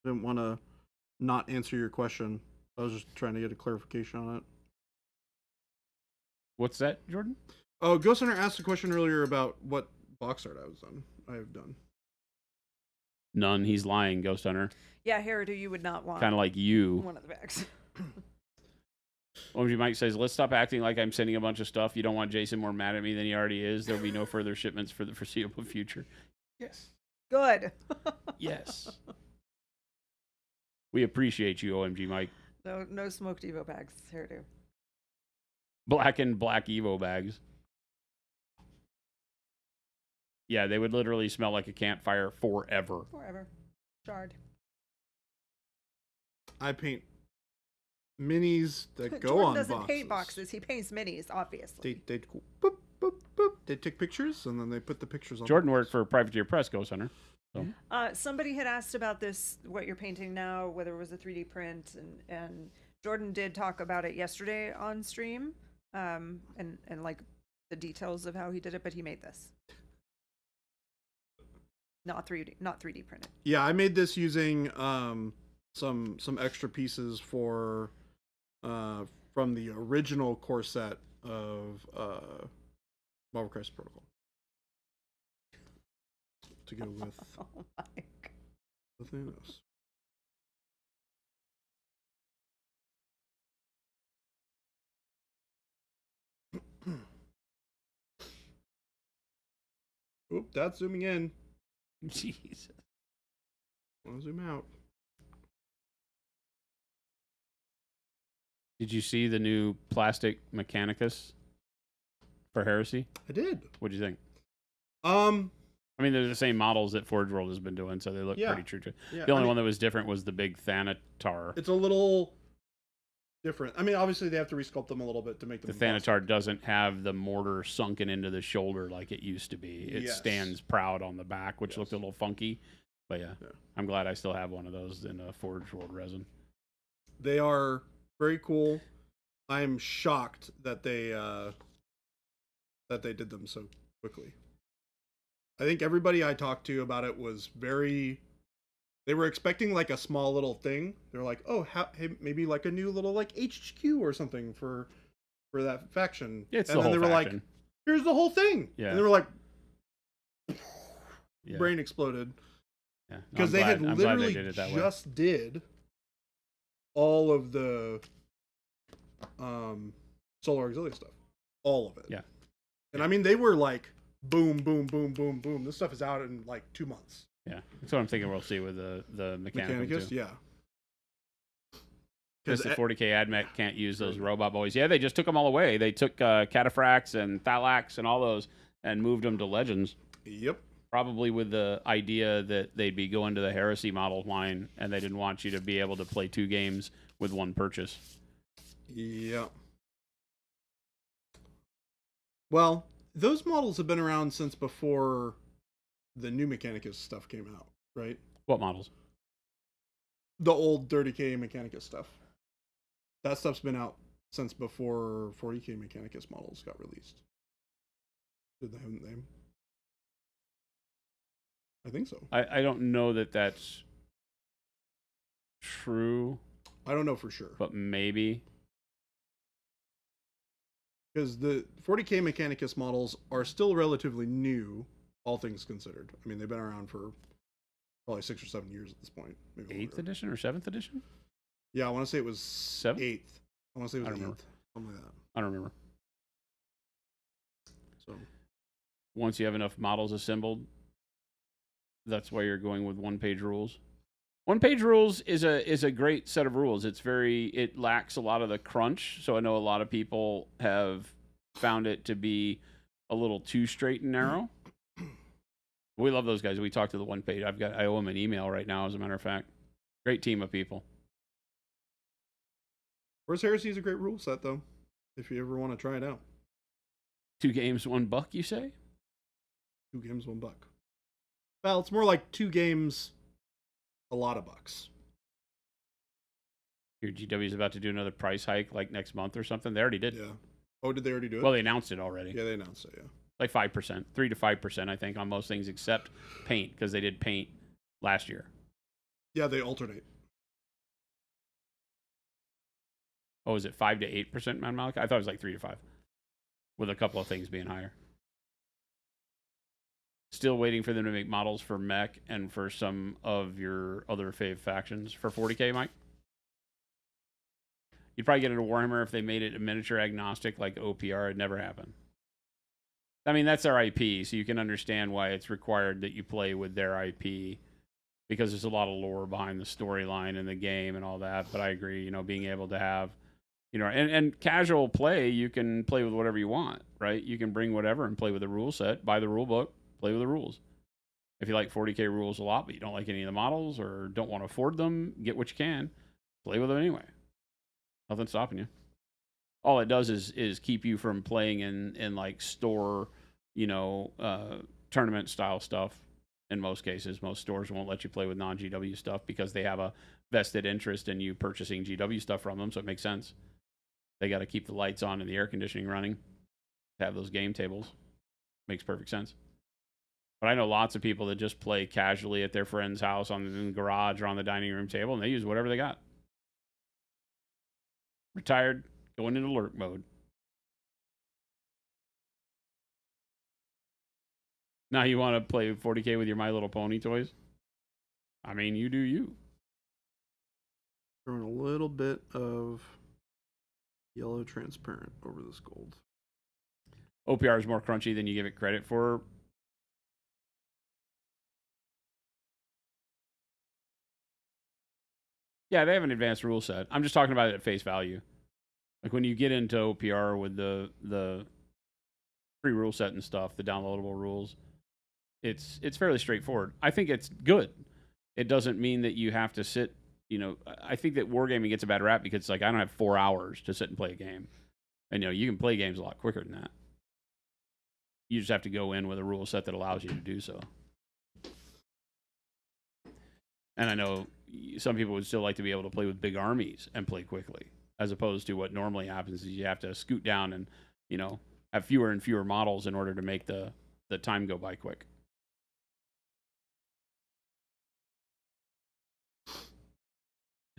Didn't want to not answer your question. I was just trying to get a clarification on it. What's that, Jordan? Oh, Ghost Hunter asked a question earlier about what box art I have done. None. He's lying, Ghost Hunter. Yeah, Hairdo, you would not want Kind of like you. one of the bags. OMG Mike says, let's stop acting like I'm sending a bunch of stuff. You don't want Jason more mad at me than he already is. There'll be no further shipments for the foreseeable future. Yes. Good. Yes. We appreciate you, OMG Mike. No smoked Evo bags, Hairdo. Black and black Evo bags. Yeah, they would literally smell like a campfire forever. Forever. Shard. I paint minis that go Jordan on doesn't boxes. paint boxes. He paints minis, obviously. They go boop, boop, boop. They take pictures and then they put the pictures on. Jordan worked for Privateer Press, Ghost Hunter. So. Somebody had asked about this, what you're painting now, whether it was a 3D print, and Jordan did talk about it yesterday on stream, and like the details of how he did it, but he made this. Not 3D printed. Yeah, I made this using some extra pieces for from the original core set of Marvel Crisis Protocol to go with Oh my God. Thanos. Oop, that's zooming in. Jesus. I want to zoom out. Did you see the new plastic Mechanicus for Heresy? I did. What'd you think? Um, I mean, they're the same models that Forge World has been doing, so they look Yeah. pretty true to it. yeah, The only I mean, one that was different was the big Thanatar. it's a little different. I mean, obviously they have to resculpt them a little bit to make them. The Thanatar doesn't have the mortar sunken into the shoulder like it used to be. It Yes. stands proud on the back, which Yes. looked a little funky. But yeah, Yeah. I'm glad I still have one of those in a Forge World resin. They are very cool. I'm shocked that they did them so quickly. I think everybody I talked to about it was very They were expecting like a small little thing. They're like, oh, hey, maybe like a new little like HQ or something for that faction. It's and the then whole they were faction. like, here's the whole thing. Yeah. And they were like, Yeah. brain exploded. Yeah. No, Because I'm they glad- had I'm glad literally they did it that way. just did all of the Solar Auxilia stuff. All of it. Yeah. And I mean, they were like, boom, boom, boom, boom, boom. This stuff is out in like 2 months. Yeah, that's what I'm thinking. We'll see with the Mechanicum Mechanicus, too. yeah. Because Because the 40k AdMech can't use those robot boys. Yeah, they just took them all away. They took Cataphracts and Thalax and all those and moved them to Legends. Yep. Probably with the idea that they'd be going to the Heresy model line, and they didn't want you to be able to play 2 games with 1 purchase. Yep. Well, those models have been around since before the new Mechanicus stuff came out, right? What models? The old 30k Mechanicus stuff. That stuff's been out since before 40k Mechanicus models got released. Haven't they? I think so. I don't know that that's true, I don't know for sure. but maybe. Because the 40k Mechanicus models are still relatively new, all things considered. I mean, they've been around for probably 6 or 7 years at this point. Maybe 8th longer. edition or 7th edition? Yeah, I want to say it was 7th? 8th. I want to say it I was don't 8th. remember. Something like that. I don't remember. So, Once you have enough models assembled, that's why you're going with 1-page rules. 1-page rules is a great set of rules. It lacks a lot of the crunch, so I know a lot of people have found it to be a little too straight and narrow. We love those guys. We talked to the 1-page. I owe them an email right now, as a matter of fact. Great team of people. Where's Heresy is a great rule set, though, if you ever want to try it out. 2 games, $1, you say? 2 games, $1. Well, it's more like 2 games, a lot of bucks. Your GW's about to do another price hike like next month or something. They already did. Yeah. Oh, did they already do it? Well, they announced it already. Yeah, they announced it, yeah. Like 5%, 3 to 5%, I think, on most things except paint, because they did paint last year. Yeah, they alternate. Oh, is it 5 to 8%, man, Malik? I thought it was like 3 to 5, with a couple of things being higher. Still waiting for them to make models for mech and for some of your other fave factions for 40k, Mike. You'd probably get into Warhammer if they made it a miniature agnostic like OPR. It'd never happen. I mean, that's their IP, so you can understand why it's required that you play with their IP, because there's a lot of lore behind the storyline and the game and all that. But I agree, being able to have, and casual play, you can play with whatever you want, right? You can bring whatever and play with the rule set, buy the rule book, play with the rules. If you like 40k rules a lot, but you don't like any of the models or don't want to afford them, get what you can, play with them anyway. Nothing's stopping you. All it does is keep you from playing in like store, tournament style stuff. In most cases, most stores won't let you play with non-GW stuff because they have a vested interest in you purchasing GW stuff from them, so it makes sense. They got to keep the lights on and the air conditioning running to have those game tables. Makes perfect sense. But I know lots of people that just play casually at their friend's house in the garage or on the dining room table, and they use whatever they got. Retired, going into lurk mode. Now you want to play 40k with your My Little Pony toys? I mean, you do you. Throwing a little bit of yellow transparent over this gold. OPR is more crunchy than you give it credit for. Yeah, they have an advanced rule set. I'm just talking about it at face value. Like when you get into OPR with the free rule set and stuff, the downloadable rules, it's fairly straightforward. I think it's good. It doesn't mean that you have to sit, I think that wargaming gets a bad rap because it's like I don't have 4 hours to sit and play a game. And you can play games a lot quicker than that. You just have to go in with a rule set that allows you to do so. And I know some people would still like to be able to play with big armies and play quickly, as opposed to what normally happens is you have to scoot down and, have fewer and fewer models in order to make the time go by quick.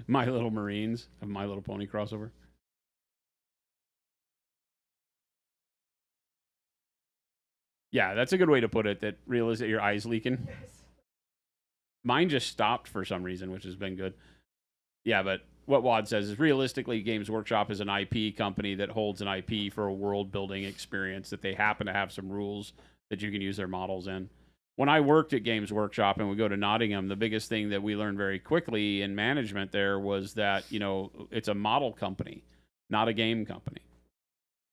My Little Marines, a My Little Pony crossover. Yeah, that's a good way to put it. That realize that your eye's leaking. Mine just stopped for some reason, which has been good. Yeah, but what Wad says is realistically, Games Workshop is an IP company that holds an IP for a world-building experience that they happen to have some rules that you can use their models in. When I worked at Games Workshop and we go to Nottingham, the biggest thing that we learned very quickly in management there was that, it's a model company, not a game company.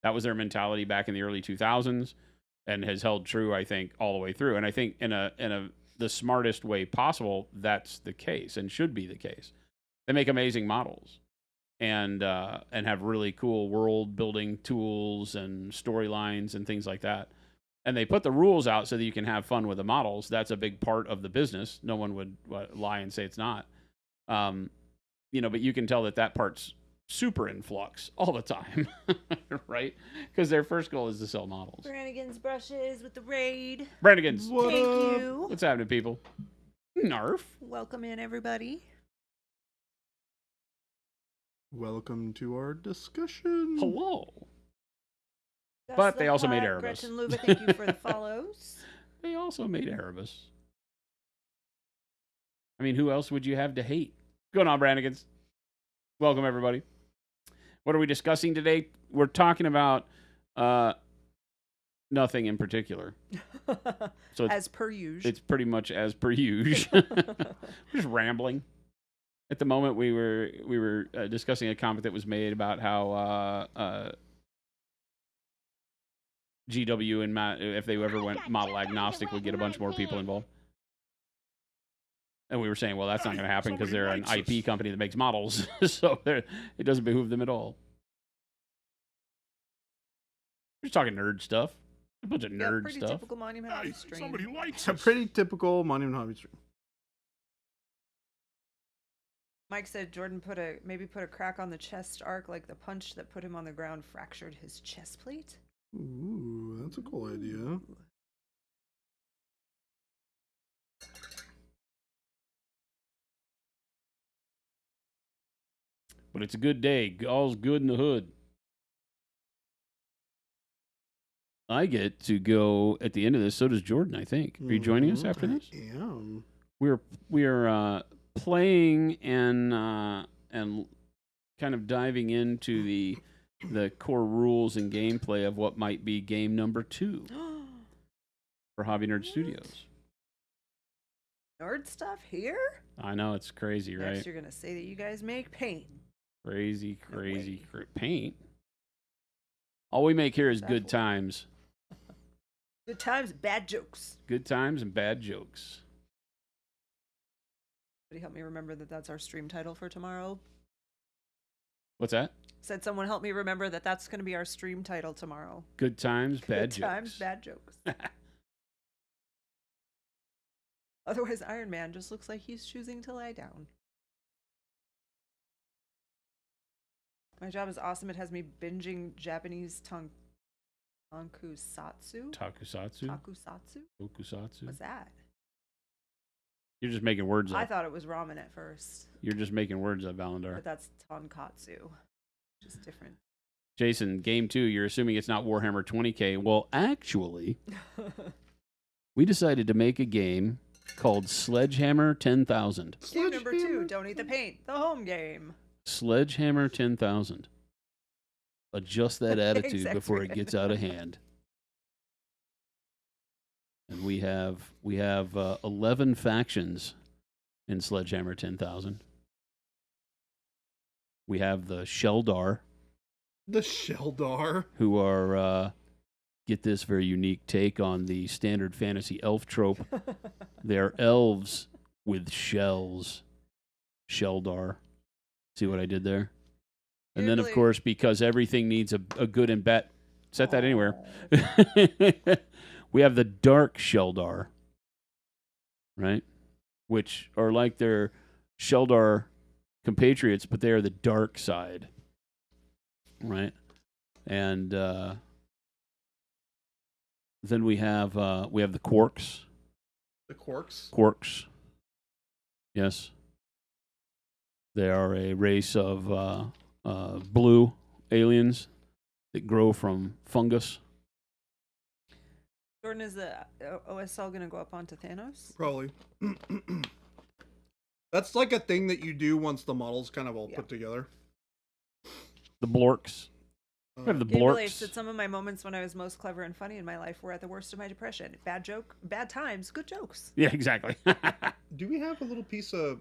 That was their mentality back in the early 2000s and has held true, I think, all the way through. And I think in the smartest way possible, that's the case and should be the case. They make amazing models and have really cool world building tools and storylines and things like that. And they put the rules out so that you can have fun with the models. That's a big part of the business. No one would lie and say it's not. But you can tell that part's super in flux all the time, right? Because their first goal is to sell models. Brannigan's brushes with the raid. Brannigan's. What Thank up? you. What's happening, people? Narf. Welcome in, everybody. Welcome to our discussion. Hello. Gus But the they also made Hot, Erebus. Gretchen Luba, thank you for the follows. They also made Erebus. I mean, who else would you have to hate? What's going on, Brannigans? Welcome, everybody. What are we discussing today? We're talking about nothing in particular. So As per usual. it's pretty much as per usual. Just rambling. At the moment, we were discussing a comment that was made about how GW and if they ever went model agnostic, would get a bunch more people involved. And we were saying, well, that's not going to happen because they're an IP company that makes models, so it doesn't behoove them at all. We're just talking nerd stuff. A bunch of nerd pretty stuff. typical Monument Hobby stream. Somebody likes A us. pretty typical Monument Hobby stream. Mike said Jordan maybe put a crack on the chest arc like the punch that put him on the ground fractured his chest plate. Ooh, that's a cool idea. But it's a good day. All's good in the hood. I get to go at the end of this. So does Jordan, I think. Are you joining us after this? I am. We're playing and kind of diving into the core rules and gameplay of what might be game number 2 for Hobby Nerd Studios. Nerd stuff here? I know, it's crazy, right? Next, you're going to say that you guys make paint. Crazy, No crazy, way. paint. All we make here is That good will- times. Good times, bad jokes. Good times and bad jokes. Somebody help me remember that that's our stream title for tomorrow. What's that? Said someone help me remember that that's going to be our stream title tomorrow. Good times, bad Good jokes. times, bad jokes. Otherwise, Iron Man just looks like he's choosing to lie down. My job is awesome. It has me binging Japanese tokusatsu. Takusatsu? Takusatsu? Tokusatsu? What's that? You're just making words I up. thought it was ramen at first, You're just making words up, Valandar. but that's tonkatsu. Just different. Jason, game 2, you're assuming it's not Warhammer 20K. Well, actually, we decided to make a game called Sledgehammer 10,000. Game number 2, Sledgehammer. don't eat the paint. The home game. Sledgehammer 10,000. Adjust that attitude Exactly. before it gets out of hand. And we have 11 factions in Sledgehammer 10,000. We have the Sheldar, The Sheldar. who are get this very unique take on the standard fantasy elf trope. They're elves with shells. Sheldar. See what I did there? And then, of Usually- course, because everything needs a good and bad, set that anywhere. We have the dark Sheldar, right? Which are like their Sheldar compatriots, but they are the dark side, right? And then we have the Quarks. The Quarks. Quarks. Yes. They are a race of blue aliens that grow from fungus. Jordan, is the OSL going to go up onto Thanos? Probably. That's like a thing that you do once the model's kind of all put together. The Blorks. We have the Gabe relates Blorks. that some of my moments when I was most clever and funny in my life were at the worst of my depression. Bad joke, bad times, good jokes. Yeah, exactly. Do we have a little piece of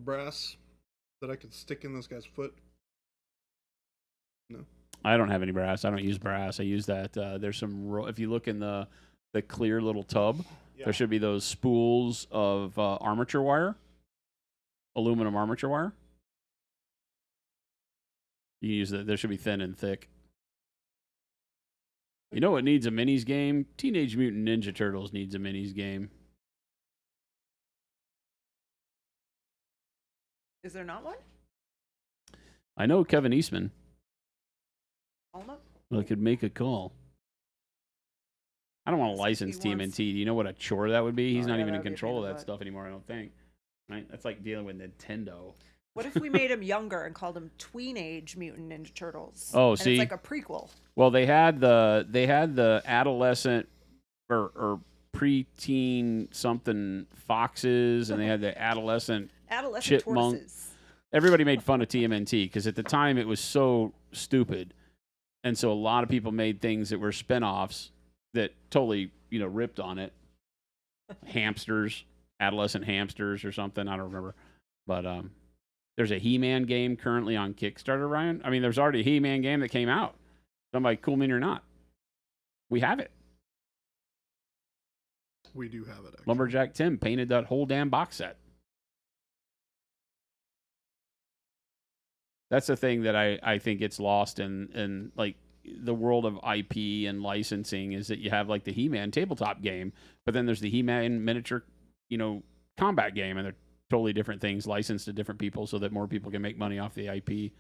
brass that I could stick in this guy's foot? No. I don't have any brass. I don't use brass. I use that. There's some. If you look in the clear little tub, there should be those spools of armature wire, aluminum armature wire. You use that. There should be thin and thick. You know what needs a minis game? Teenage Mutant Ninja Turtles needs a minis game. Is there not one? I know Kevin Eastman. Call him up. I could make a call. I don't want to license He wants- TMNT. Do you know what a chore that would be? He's Oh, not yeah, even that in would be a control pain of in the that butt. stuff anymore, I don't think. Right? That's like dealing with Nintendo. What if we made him younger and called him Tweenage Mutant Ninja Turtles? Oh, and see? it's like a prequel. Well, they had the adolescent or preteen something foxes, and they had the adolescent. Adolescent Chipmunk. tortoises. Everybody made fun of TMNT because at the time it was so stupid, and so a lot of people made things that were spinoffs that totally ripped on it. Hamsters, adolescent hamsters, or something. I don't remember, but there's a He-Man game currently on Kickstarter, Ryan. I mean, there's already a He-Man game that came out. Somebody cool me or not, we have it. We do have it, actually. Lumberjack Tim painted that whole damn box set. That's the thing that I think gets lost in like the world of IP and licensing is that you have like the He-Man tabletop game, but then there's the He-Man miniature, combat game, and they're totally different things licensed to different people so that more people can make money off the IP.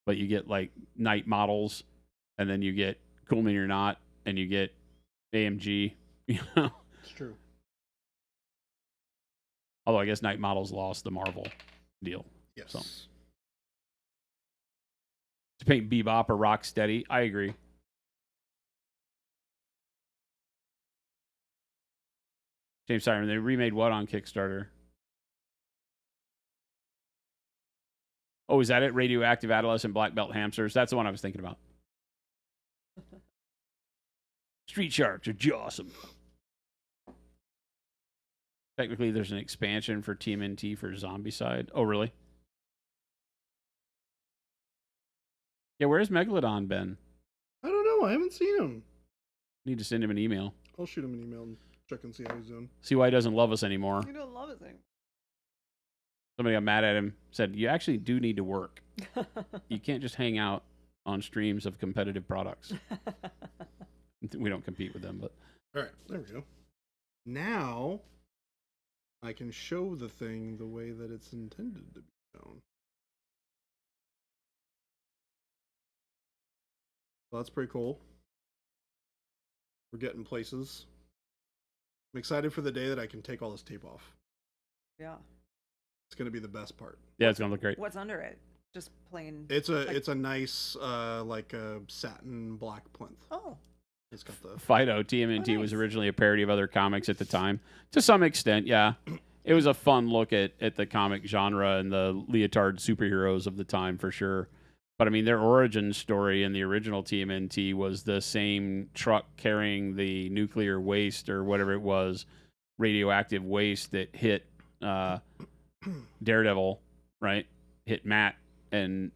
But you get like Knight models, and then you get Cool Me or Not, and you get AMG. It's true. Although I guess Knight models lost the Marvel deal. Yes. So. To paint Bebop or Rocksteady, I agree. James Simon, they remade what on Kickstarter? Oh, is that it? Radioactive Adolescent Black Belt Hamsters? That's the one I was thinking about. Street Sharks are jawsome. Technically, there's an expansion for TMNT for Zombicide. Oh, really? Yeah, where's Megalodon been? I don't know. I haven't seen him. Need to send him an email. I'll shoot him an email and check and see how he's doing. See why he doesn't love us anymore. You don't love it thing. Somebody got mad at him, said, you actually do need to work. You can't just hang out on streams of competitive products. We don't compete with them, but All right, there we go. Now, I can show the thing the way that it's intended to be shown. So that's pretty cool. We're getting places. I'm excited for the day that I can take all this tape off. Yeah. It's going to be the best part. yeah, it's gonna look great. What's under it? Just plain. It's a nice like a satin black plinth. Oh. It's got the Fido, TMNT Oh, was nice. originally a parody of other comics at the time. To some extent, yeah. It was a fun look at the comic genre and the leotard superheroes of the time for sure. But I mean, their origin story in the original TMNT was the same truck carrying the nuclear waste or whatever it was, radioactive waste that hit Daredevil, right? Hit Matt, and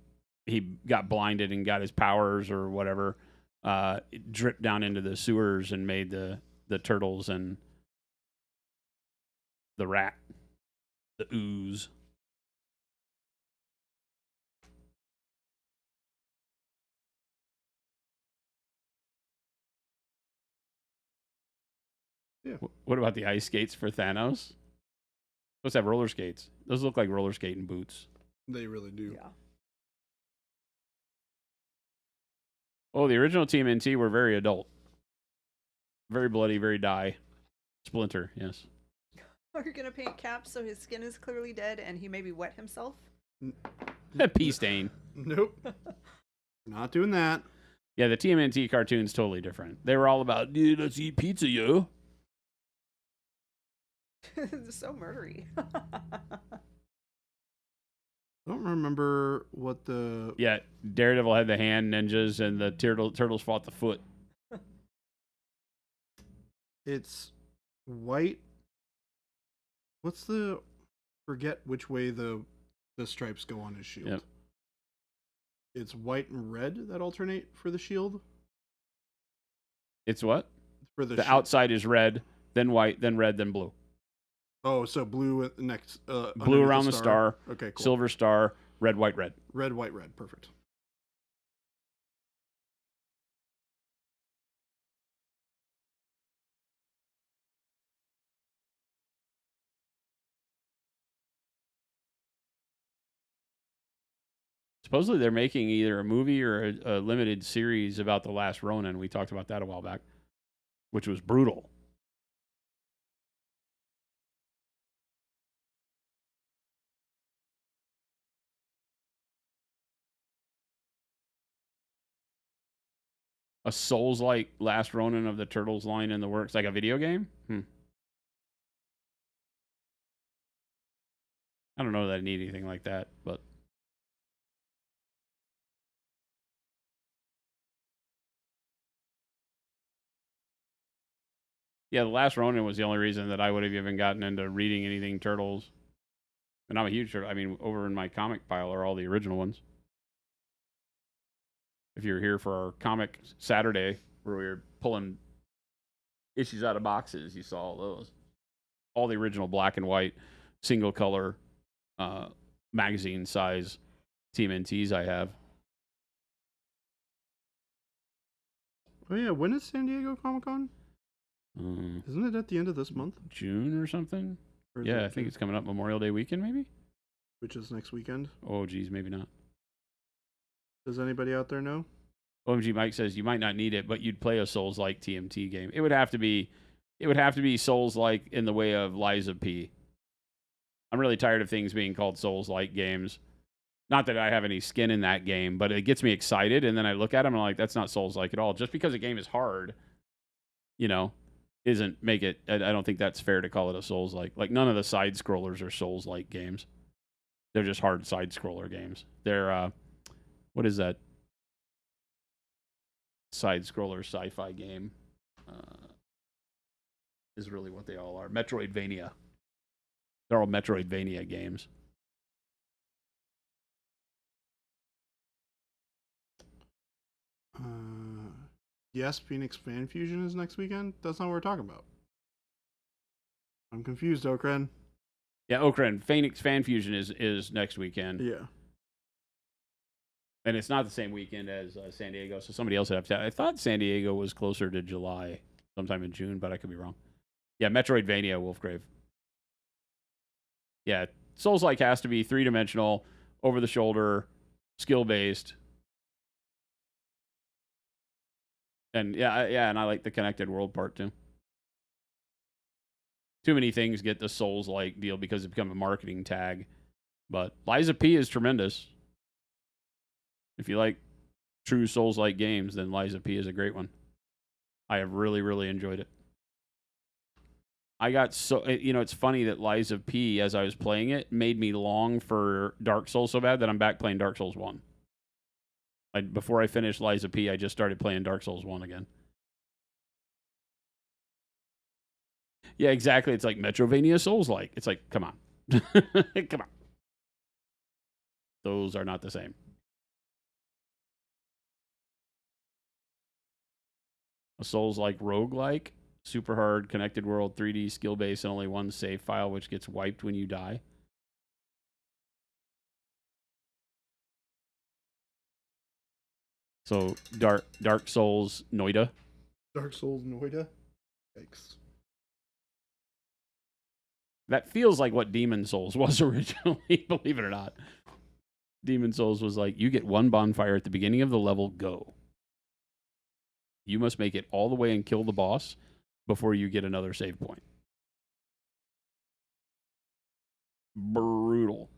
he got blinded and got his powers or whatever. It dripped down into the sewers and made the turtles and the rat, the ooze. Yeah. What about the ice skates for Thanos? Supposed to have roller skates. Those look like roller skating boots. They really do. Yeah. Oh, the original TMNT were very adult. Very bloody, very die. Splinter, yes. Are you gonna paint Cap so his skin is clearly dead and he maybe wet himself? Pea stain. Nope. Not doing that. Yeah, the TMNT cartoon's totally different. They were all about, dude, let's eat pizza, yo. It's so murdery. I don't remember what the... Yeah, Daredevil had the hand ninjas, and the turtles fought the foot. It's white. What's the... Forget which way the stripes go on his shield. Yep. It's white and red that alternate for the shield. It's what? For the The outside is red, then white, then red, then blue. Oh, so blue next. Blue underneath around the star. Okay, cool. Silver star, red, white, red. Red, white, red. Perfect. Supposedly they're making either a movie or a limited series about the Last Ronin. We talked about that a while back, which was brutal. A Souls-like Last Ronin of the Turtles line in the works, like a video game? I don't know that I need anything like that, but... Yeah, The Last Ronin was the only reason that I would have even gotten into reading anything Turtles. And I'm a huge Turtle. I mean, over in my comic pile are all the original ones. If you're here for our comic Saturday, where we were pulling issues out of boxes, you saw all those. All the original black and white, single color, magazine size TMNTs I have. Oh yeah, when is San Diego Comic-Con? Isn't it at the end of this month? June or something? Or is Yeah, it I think June? it's coming up Memorial Day weekend, maybe? Which is next weekend. Oh, geez, maybe not. Does anybody out there know? OMG Mike says you might not need it, but you'd play a Souls-like TMT game. It would have to be Souls-like in the way of Lies of P. I'm really tired of things being called Souls-like games. Not that I have any skin in that game, but it gets me excited, and then I look at them and I'm like, that's not Souls-like at all. Just because a game is hard, isn't make it. I don't think that's fair to call it a Souls-like. Like, none of the side-scrollers are Souls-like games. They're just hard side-scroller games. They're, what is that? Side-scroller sci-fi game is really what they all are. Metroidvania. They're all Metroidvania games. Yes, Phoenix Fan Fusion is next weekend. That's not what we're talking about. I'm confused, Okren. Yeah, Okren. Phoenix Fan Fusion is next weekend. Yeah. And it's not the same weekend as San Diego, so somebody else would have to. I thought San Diego was closer to July, sometime in June, but I could be wrong. Yeah, Metroidvania, Wolfgrave. Yeah, Souls-like has to be three-dimensional, over-the-shoulder, skill-based. And and I like the connected world part too. Too many things get the Souls-like deal because it's become a marketing tag. But Lies of P is tremendous. If you like true Souls-like games, then Lies of P is a great one. I have really, really enjoyed it. I got it's funny that Lies of P, as I was playing it, made me long for Dark Souls so bad that I'm back playing Dark Souls 1. Before I finished Lies of P, I just started playing Dark Souls 1 again. Yeah, exactly. It's like Metrovania Souls-like. It's like, come on. Come on. Those are not the same. A Souls-like roguelike, super hard, connected world, 3D, skill-based, and only one save file, which gets wiped when you die. So, Dark Souls Noida. Dark Souls Noida. Yikes. That feels like what Demon Souls was originally, believe it or not. Demon Souls was like, you get one bonfire at the beginning of the level, go. You must make it all the way and kill the boss before you get another save point. Brutal.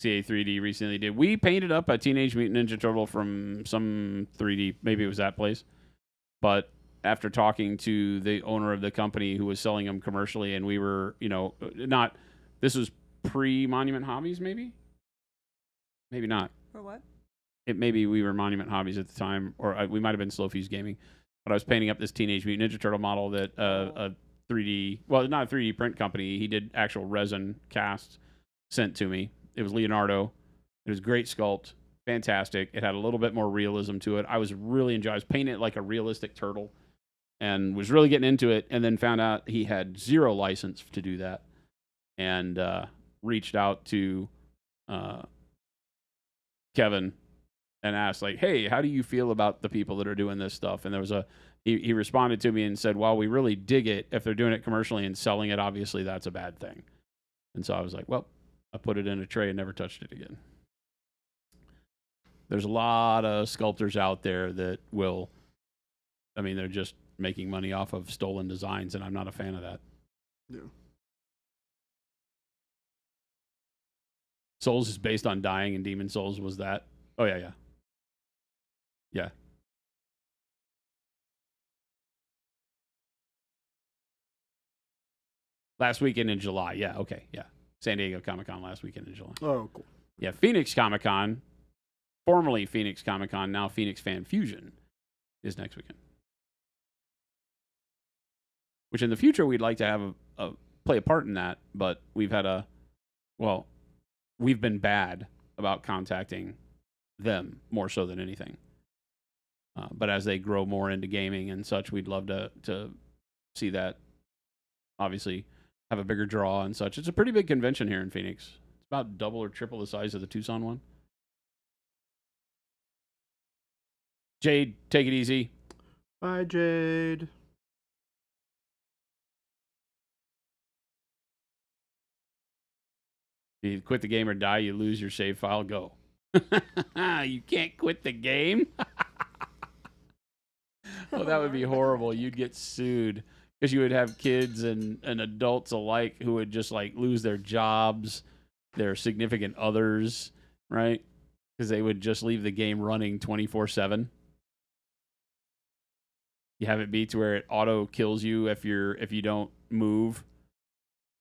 CA3D recently did. We painted up a Teenage Mutant Ninja Turtle from some 3D. Maybe it was that place. But after talking to the owner of the company who was selling them commercially, and we were, this was pre-Monument Hobbies, maybe? Maybe not. For what? Maybe we were Monument Hobbies at the time, or we might have been Slow Fuse Gaming. But I was painting up this Teenage Mutant Ninja Turtle model that a 3D, well, not a 3D print company. He did actual resin cast, sent to me. It was Leonardo. It was great sculpt, fantastic. It had a little bit more realism to it. I was really enjoying it. I was painting it like a realistic turtle and was really getting into it, and then found out he had 0 license to do that, and reached out to Kevin and asked, like, hey, how do you feel about the people that are doing this stuff? And there was he responded to me and said, well, we really dig it. If they're doing it commercially and selling it, obviously that's a bad thing. And so I was like, well, I put it in a tray and never touched it again. There's a lot of sculptors out there that they're just making money off of stolen designs, and I'm not a fan of that. Yeah. Souls is based on dying, and Demon Souls was that. Oh, yeah. Yeah. Last weekend in July. Yeah, okay, yeah. San Diego Comic-Con last weekend in July. Oh, cool. Yeah, Phoenix Comic-Con, formerly Phoenix Comic-Con, now Phoenix Fan Fusion, is next weekend. Which in the future we'd like to have play a part in that, but we've been bad about contacting them more so than anything. But as they grow more into gaming and such, we'd love to see that obviously have a bigger draw and such. It's a pretty big convention here in Phoenix. It's about double or triple the size of the Tucson one. Jade, take it easy. Bye, Jade. You quit the game or die, you lose your save file. Go. You can't quit the game? Oh, that would be horrible. You'd get sued because you would have kids and adults alike who would just like lose their jobs, their significant others, right? Because they would just leave the game running 24/7. You have it be to where it auto kills you if you don't move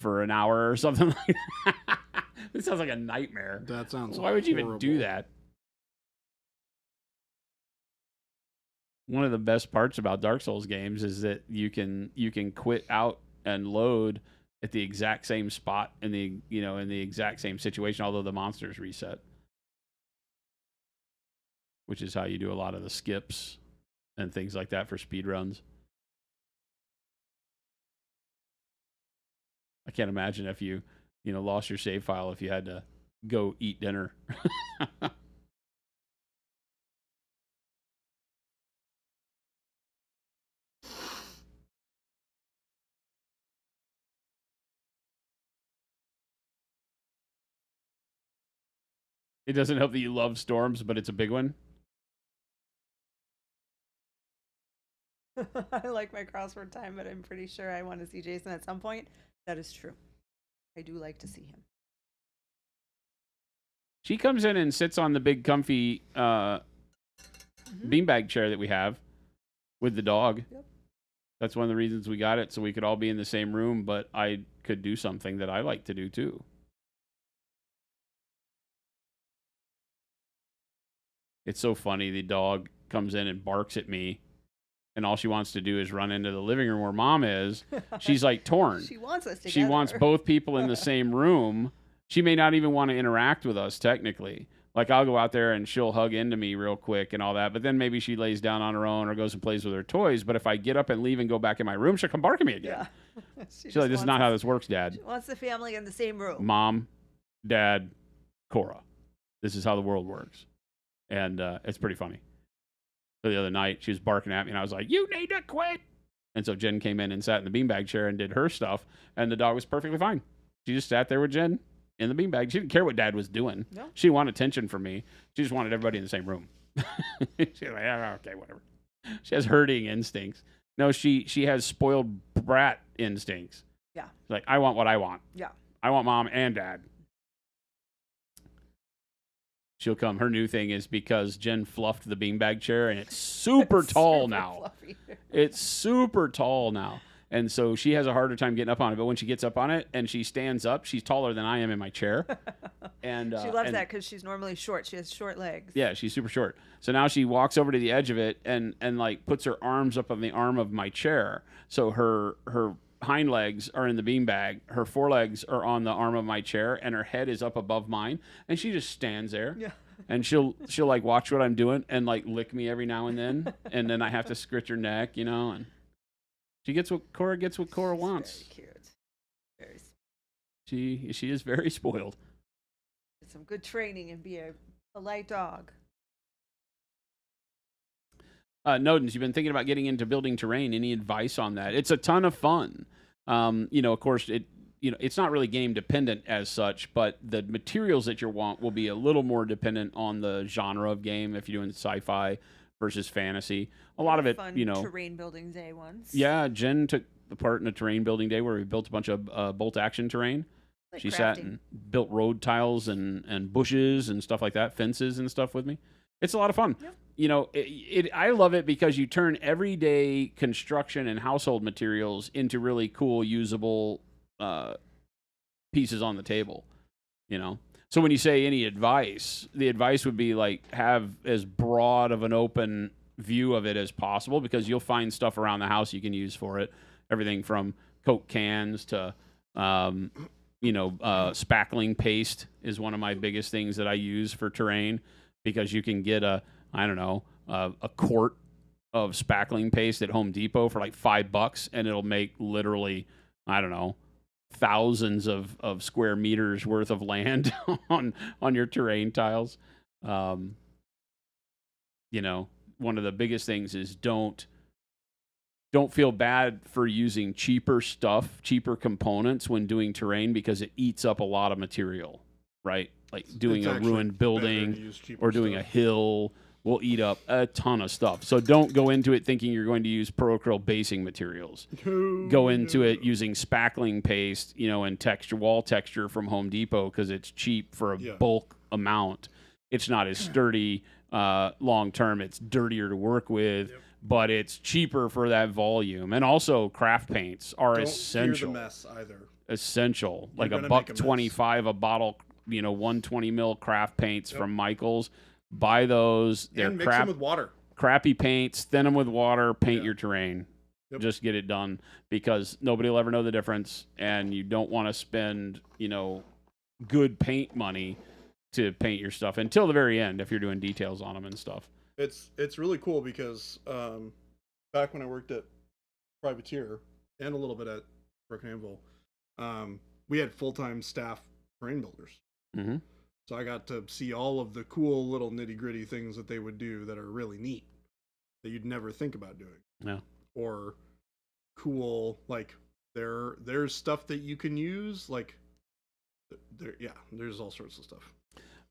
for an hour or something like that. This sounds like a nightmare. That sounds Why would you even horrible. do that? One of the best parts about Dark Souls games is that you can quit out and load at the exact same spot in the exact same situation, although the monsters reset. Which is how you do a lot of the skips and things like that for speed runs. I can't imagine if you lost your save file if you had to go eat dinner. It doesn't help that you love storms, but it's a big one. I like my crossword time, but I'm pretty sure I want to see Jason at some point. That is true. I do like to see him. She comes in and sits on the big comfy beanbag chair that we have with the dog. Yep. That's one of the reasons we got it, so we could all be in the same room, but I could do something that I like to do too. It's so funny. The dog comes in and barks at me, and all she wants to do is run into the living room where Mom is. She's like torn. She wants us together. She wants both people in the same room. She may not even want to interact with us technically. Like I'll go out there and she'll hug into me real quick and all that, but then maybe she lays down on her own or goes and plays with her toys. But if I get up and leave and go back in my room, she'll come bark at me again. Yeah. She's like, this is not how this works, Dad. She wants the family in the same room. Mom, Dad, Cora. This is how the world works. And it's pretty funny. So the other night, she was barking at me, and I was like, you need to quit. And so Jen came in and sat in the beanbag chair and did her stuff, and the dog was perfectly fine. She just sat there with Jen in the beanbag. She didn't care what Dad was doing. No. She didn't want attention from me. She just wanted everybody in the same room. She's like, oh, okay, whatever. She has herding instincts. No, she has spoiled brat instincts. Yeah. Like, I want what I want. Yeah. I want Mom and Dad. She'll come. Her new thing is because Jen fluffed the beanbag chair, and it's super tall Super now. fluffy. It's super tall now. And so she has a harder time getting up on it. But when she gets up on it and she stands up, she's taller than I am in my chair. And She loves that because she's normally short. She has short legs. Yeah, she's super short. So now she walks over to the edge of it and like puts her arms up on the arm of my chair. So her hind legs are in the beanbag, her forelegs are on the arm of my chair, and her head is up above mine. And she just stands there. Yeah. And she'll like watch what I'm doing and like lick me every now and then. And then I have to scratch her neck, and she gets what Cora wants. Very cute. Very. She is very spoiled. Get some good training and be a polite dog. Nodens, you've been thinking about getting into building terrain. Any advice on that? It's a ton of fun. Of course, it's not really game dependent as such, but the materials that you want will be a little more dependent on the genre of game. If you're doing sci-fi versus fantasy, a lot of it, Fun terrain building day once. Yeah, Jen took part in a terrain building day where we built a bunch of bolt action terrain. Like She crafting. sat and built road tiles and bushes and stuff like that, fences and stuff with me. It's a lot of fun. Yep. I love it because you turn everyday construction and household materials into really cool, usable pieces on the table. So when you say any advice, the advice would be like have as broad of an open view of it as possible, because you'll find stuff around the house you can use for it. Everything from Coke cans to spackling paste is one of my biggest things that I use for terrain, because you can get a quart of spackling paste at Home Depot for like $5, and it'll make literally, thousands of square meters worth of land on your terrain tiles. One of the biggest things is don't feel bad for using cheaper components when doing terrain, because it eats up a lot of material, right? Like doing It's a actually ruined better building to use cheaper or doing a stuff. hill will eat up a ton of stuff. So don't go into it thinking you're going to use Pro-Acryl basing materials. Go into it using spackling paste, and wall texture from Home Depot, because it's cheap for a bulk amount. It's not as sturdy long term. It's dirtier to work with, but it's cheaper for that volume. And also, craft paints are Don't essential. fear the mess either. Essential, like You're a gonna make a mess. $1.25 a bottle. 120 mil craft paints from Michaels. Buy those. They're And mix them with water. crappy paints, thin them with water, paint your terrain. Just get it done, because nobody will ever know the difference, and you don't want to spend, good paint money to paint your stuff until the very end if you're doing details on them and stuff. It's really cool because back when I worked at Privateer and a little bit at Broken Anvil, we had full-time staff terrain builders. Mm-hmm. So I got to see all of the cool little nitty-gritty things that they would do that are really neat that you'd never think about doing. Yeah. Or cool, like there's stuff that you can use, like there's all sorts of stuff.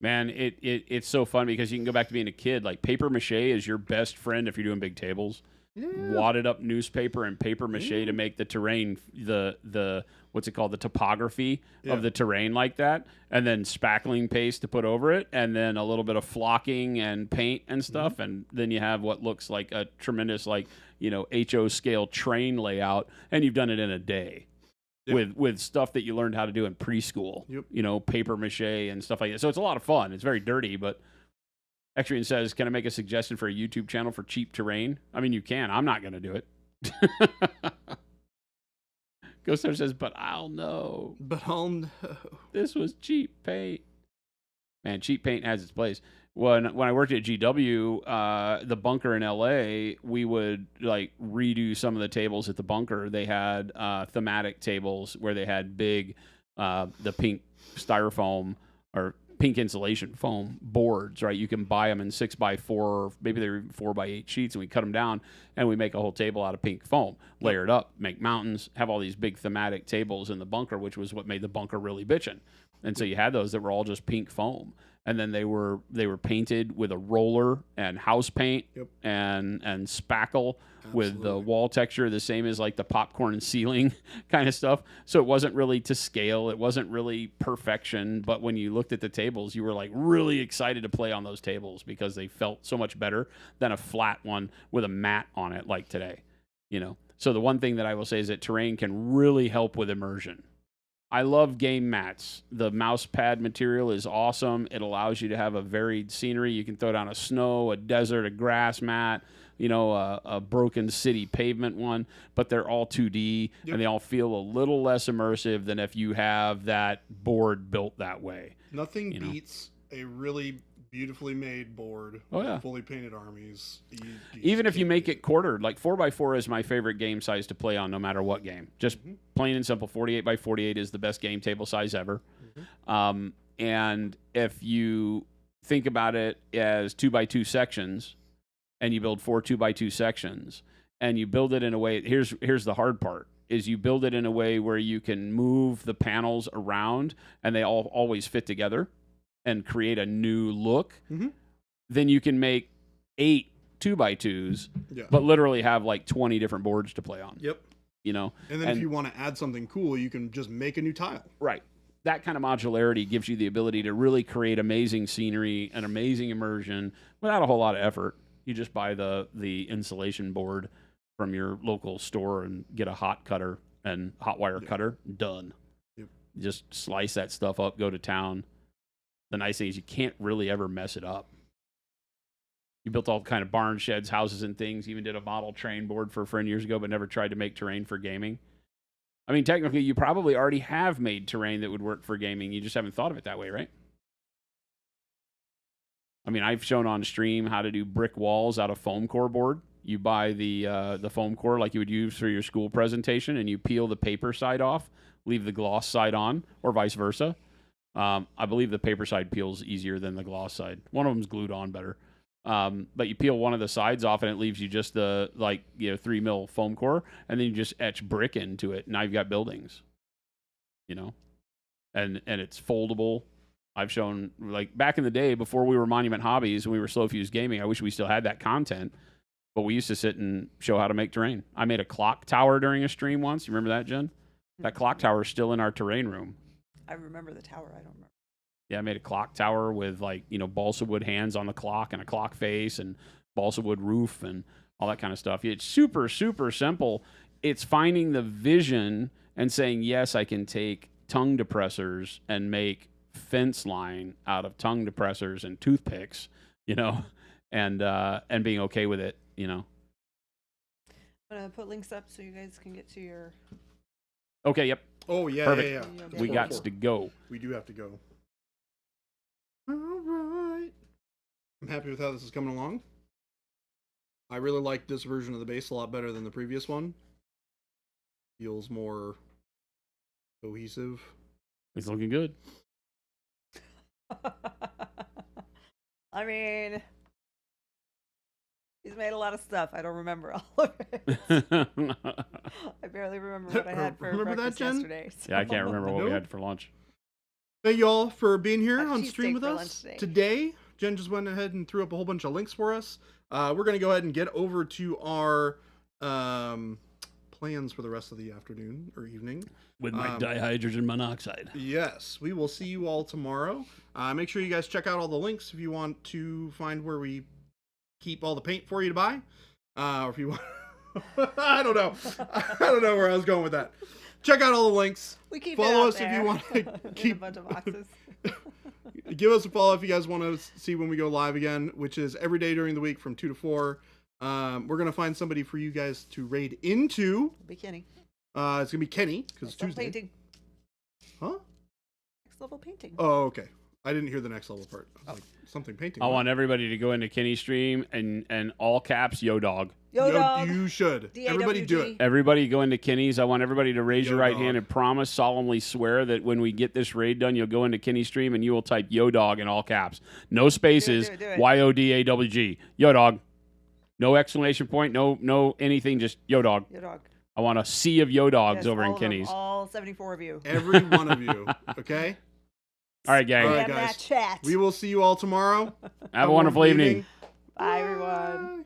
Man, it's so fun because you can go back to being a kid. Like paper mache is your best friend if you're doing big tables. Yeah. Wadded up newspaper and paper mache to make the terrain, the what's it called, the topography of the terrain like that, and then spackling paste to put over it, and then a little bit of flocking and paint and stuff, and then you have what looks like a tremendous HO scale train layout, and you've done it in a day. With stuff that you learned how to do in preschool, paper mache and stuff like that. So it's a lot of fun. It's very dirty, but Extrian says, can I make a suggestion for a YouTube channel for cheap terrain? I mean, you can. I'm not going to do it. Ghostar says, but I'll know. But I'll know. This was cheap paint. Man, cheap paint has its place. When I worked at GW, the bunker in LA, we would redo some of the tables at the bunker. They had thematic tables where they had big, the pink styrofoam or pink insulation foam boards, right? You can buy them in 6x4, maybe they're 4x8 sheets, and we cut them down and we make a whole table out of pink foam, layer it up, make mountains, have all these big thematic tables in the bunker, which was what made the bunker really bitchin'. And so you had those that were all just pink foam. and then they were painted with a roller and house paint Yep. and spackle with the Absolutely. wall texture the same as like the popcorn ceiling kind of stuff. So it wasn't really to scale. It wasn't really perfection. But when you looked at the tables, you were like really excited to play on those tables because they felt so much better than a flat one with a mat on it like today. You know. So the one thing that I will say is that terrain can really help with immersion. I love game mats. The mouse pad material is awesome. It allows you to have a varied scenery. You can throw down a snow, a desert, a grass mat, you know, a broken city pavement one, but they're all 2D Yep. and they all feel a little less immersive than if you have that board built that way. Nothing You know. beats a really beautifully made board. Oh, yeah. With fully painted armies. Even if you make it quartered, like 4x4 is my favorite game size to play on no matter what game. Just plain and simple, 48x48 is the best game table size ever. And if you think about it as 2x2 sections, and you build 4 2x2 sections, and you build it in a way, here's the hard part, is you build it in a way where you can move the panels around, and they all always fit together and create a new look. Then you can make 8 2x2s, Yeah. but literally have like 20 different boards to play on. Yep. You know? And then if you want to add something cool, you can just make a new tile. Right. That kind of modularity gives you the ability to really create amazing scenery and amazing immersion without a whole lot of effort. You just buy the insulation board from your local store and get a hot cutter and hot wire cutter. Done. Yep. Just slice that stuff up, go to town. The nice thing is you can't really ever mess it up. You built all kind of barn sheds, houses, and things. Even did a model train board for a friend years ago, but never tried to make terrain for gaming. I mean, technically, you probably already have made terrain that would work for gaming. You just haven't thought of it that way, right? I mean, I've shown on stream how to do brick walls out of foam core board. You buy the foam core like you would use for your school presentation, and you peel the paper side off, leave the gloss side on, or vice versa. I believe the paper side peels easier than the gloss side. One of them's glued on better. But you peel one of the sides off and it leaves you just the 3 mil foam core, and then you just etch brick into it. Now you've got buildings, you know, and it's foldable. I've shown, like, back in the day before we were Monument Hobbies and we were Slow Fuse Gaming, I wish we still had that content, but we used to sit and show how to make terrain. I made a clock tower during a stream once. You remember that, Jen? That clock tower is still in our terrain room. I remember the tower. I don't remember. Yeah, I made a clock tower with, like, you know, balsa wood hands on the clock and a clock face and balsa wood roof and all that kind of stuff. It's super, super simple. It's finding the vision and saying, yes, I can take tongue depressors and make fence line out of tongue depressors and toothpicks, you know, and being okay with it, you know. I'm going to put links up so you guys can get to your... Okay, yep. Oh, yeah, Perfect. yeah. We Four, got four. to go. We do have to go. All right. I'm happy with how this is coming along. I really like this version of the base a lot better than the previous one. Feels more cohesive. It's looking good. I mean, he's made a lot of stuff. I don't remember all of it. I barely remember what I had for Remember that, breakfast Jen? yesterday. Yeah, I can't remember what we Nope. had for lunch. Thank you all for being here Had on cheesesteak stream with for us lunch today. today. Jen just went ahead and threw up a whole bunch of links for us. We're going to go ahead and get over to our plans for the rest of the afternoon or evening. With my dihydrogen monoxide. Yes, we will see you all tomorrow. Make sure you guys check out all the links if you want to find where we keep all the paint for you to buy. Or if you want... I don't know. I don't know where I was going with that. Check out all the links. We keep Follow it us if you want to in keep... a bunch of boxes. Give us a follow if you guys want to see when we go live again, which is every day during the week from 2 to 4. We're going to find somebody for you guys to raid into. Be Kenny. It's going to be Kenny, because it's Next level Tuesday. painting. Huh? Next level painting. Oh, okay. I didn't hear the next level part. I was like, something painting. I what? want everybody to go into Kenny's stream and all caps, yo dog. Yo, dog. You should. D-A-W-G. Everybody do it. Everybody go into Kenny's. I want everybody to raise Yo your right dog. hand and promise, solemnly swear that when we get this raid done, you'll go into Kenny's stream and you will type yo dog in all caps. No spaces. Do it. YODAWG. Yo dog. No exclamation point. No anything. Just yo dog. Yo, dog. I want a sea of yo dogs Yes, over in all of them, Kenny's. all 74 of you. Every one of you. Okay? All right, gang. All right, Spam that guys. chat. We will see you all tomorrow. Have a wonderful evening. Bye, everyone. Bye.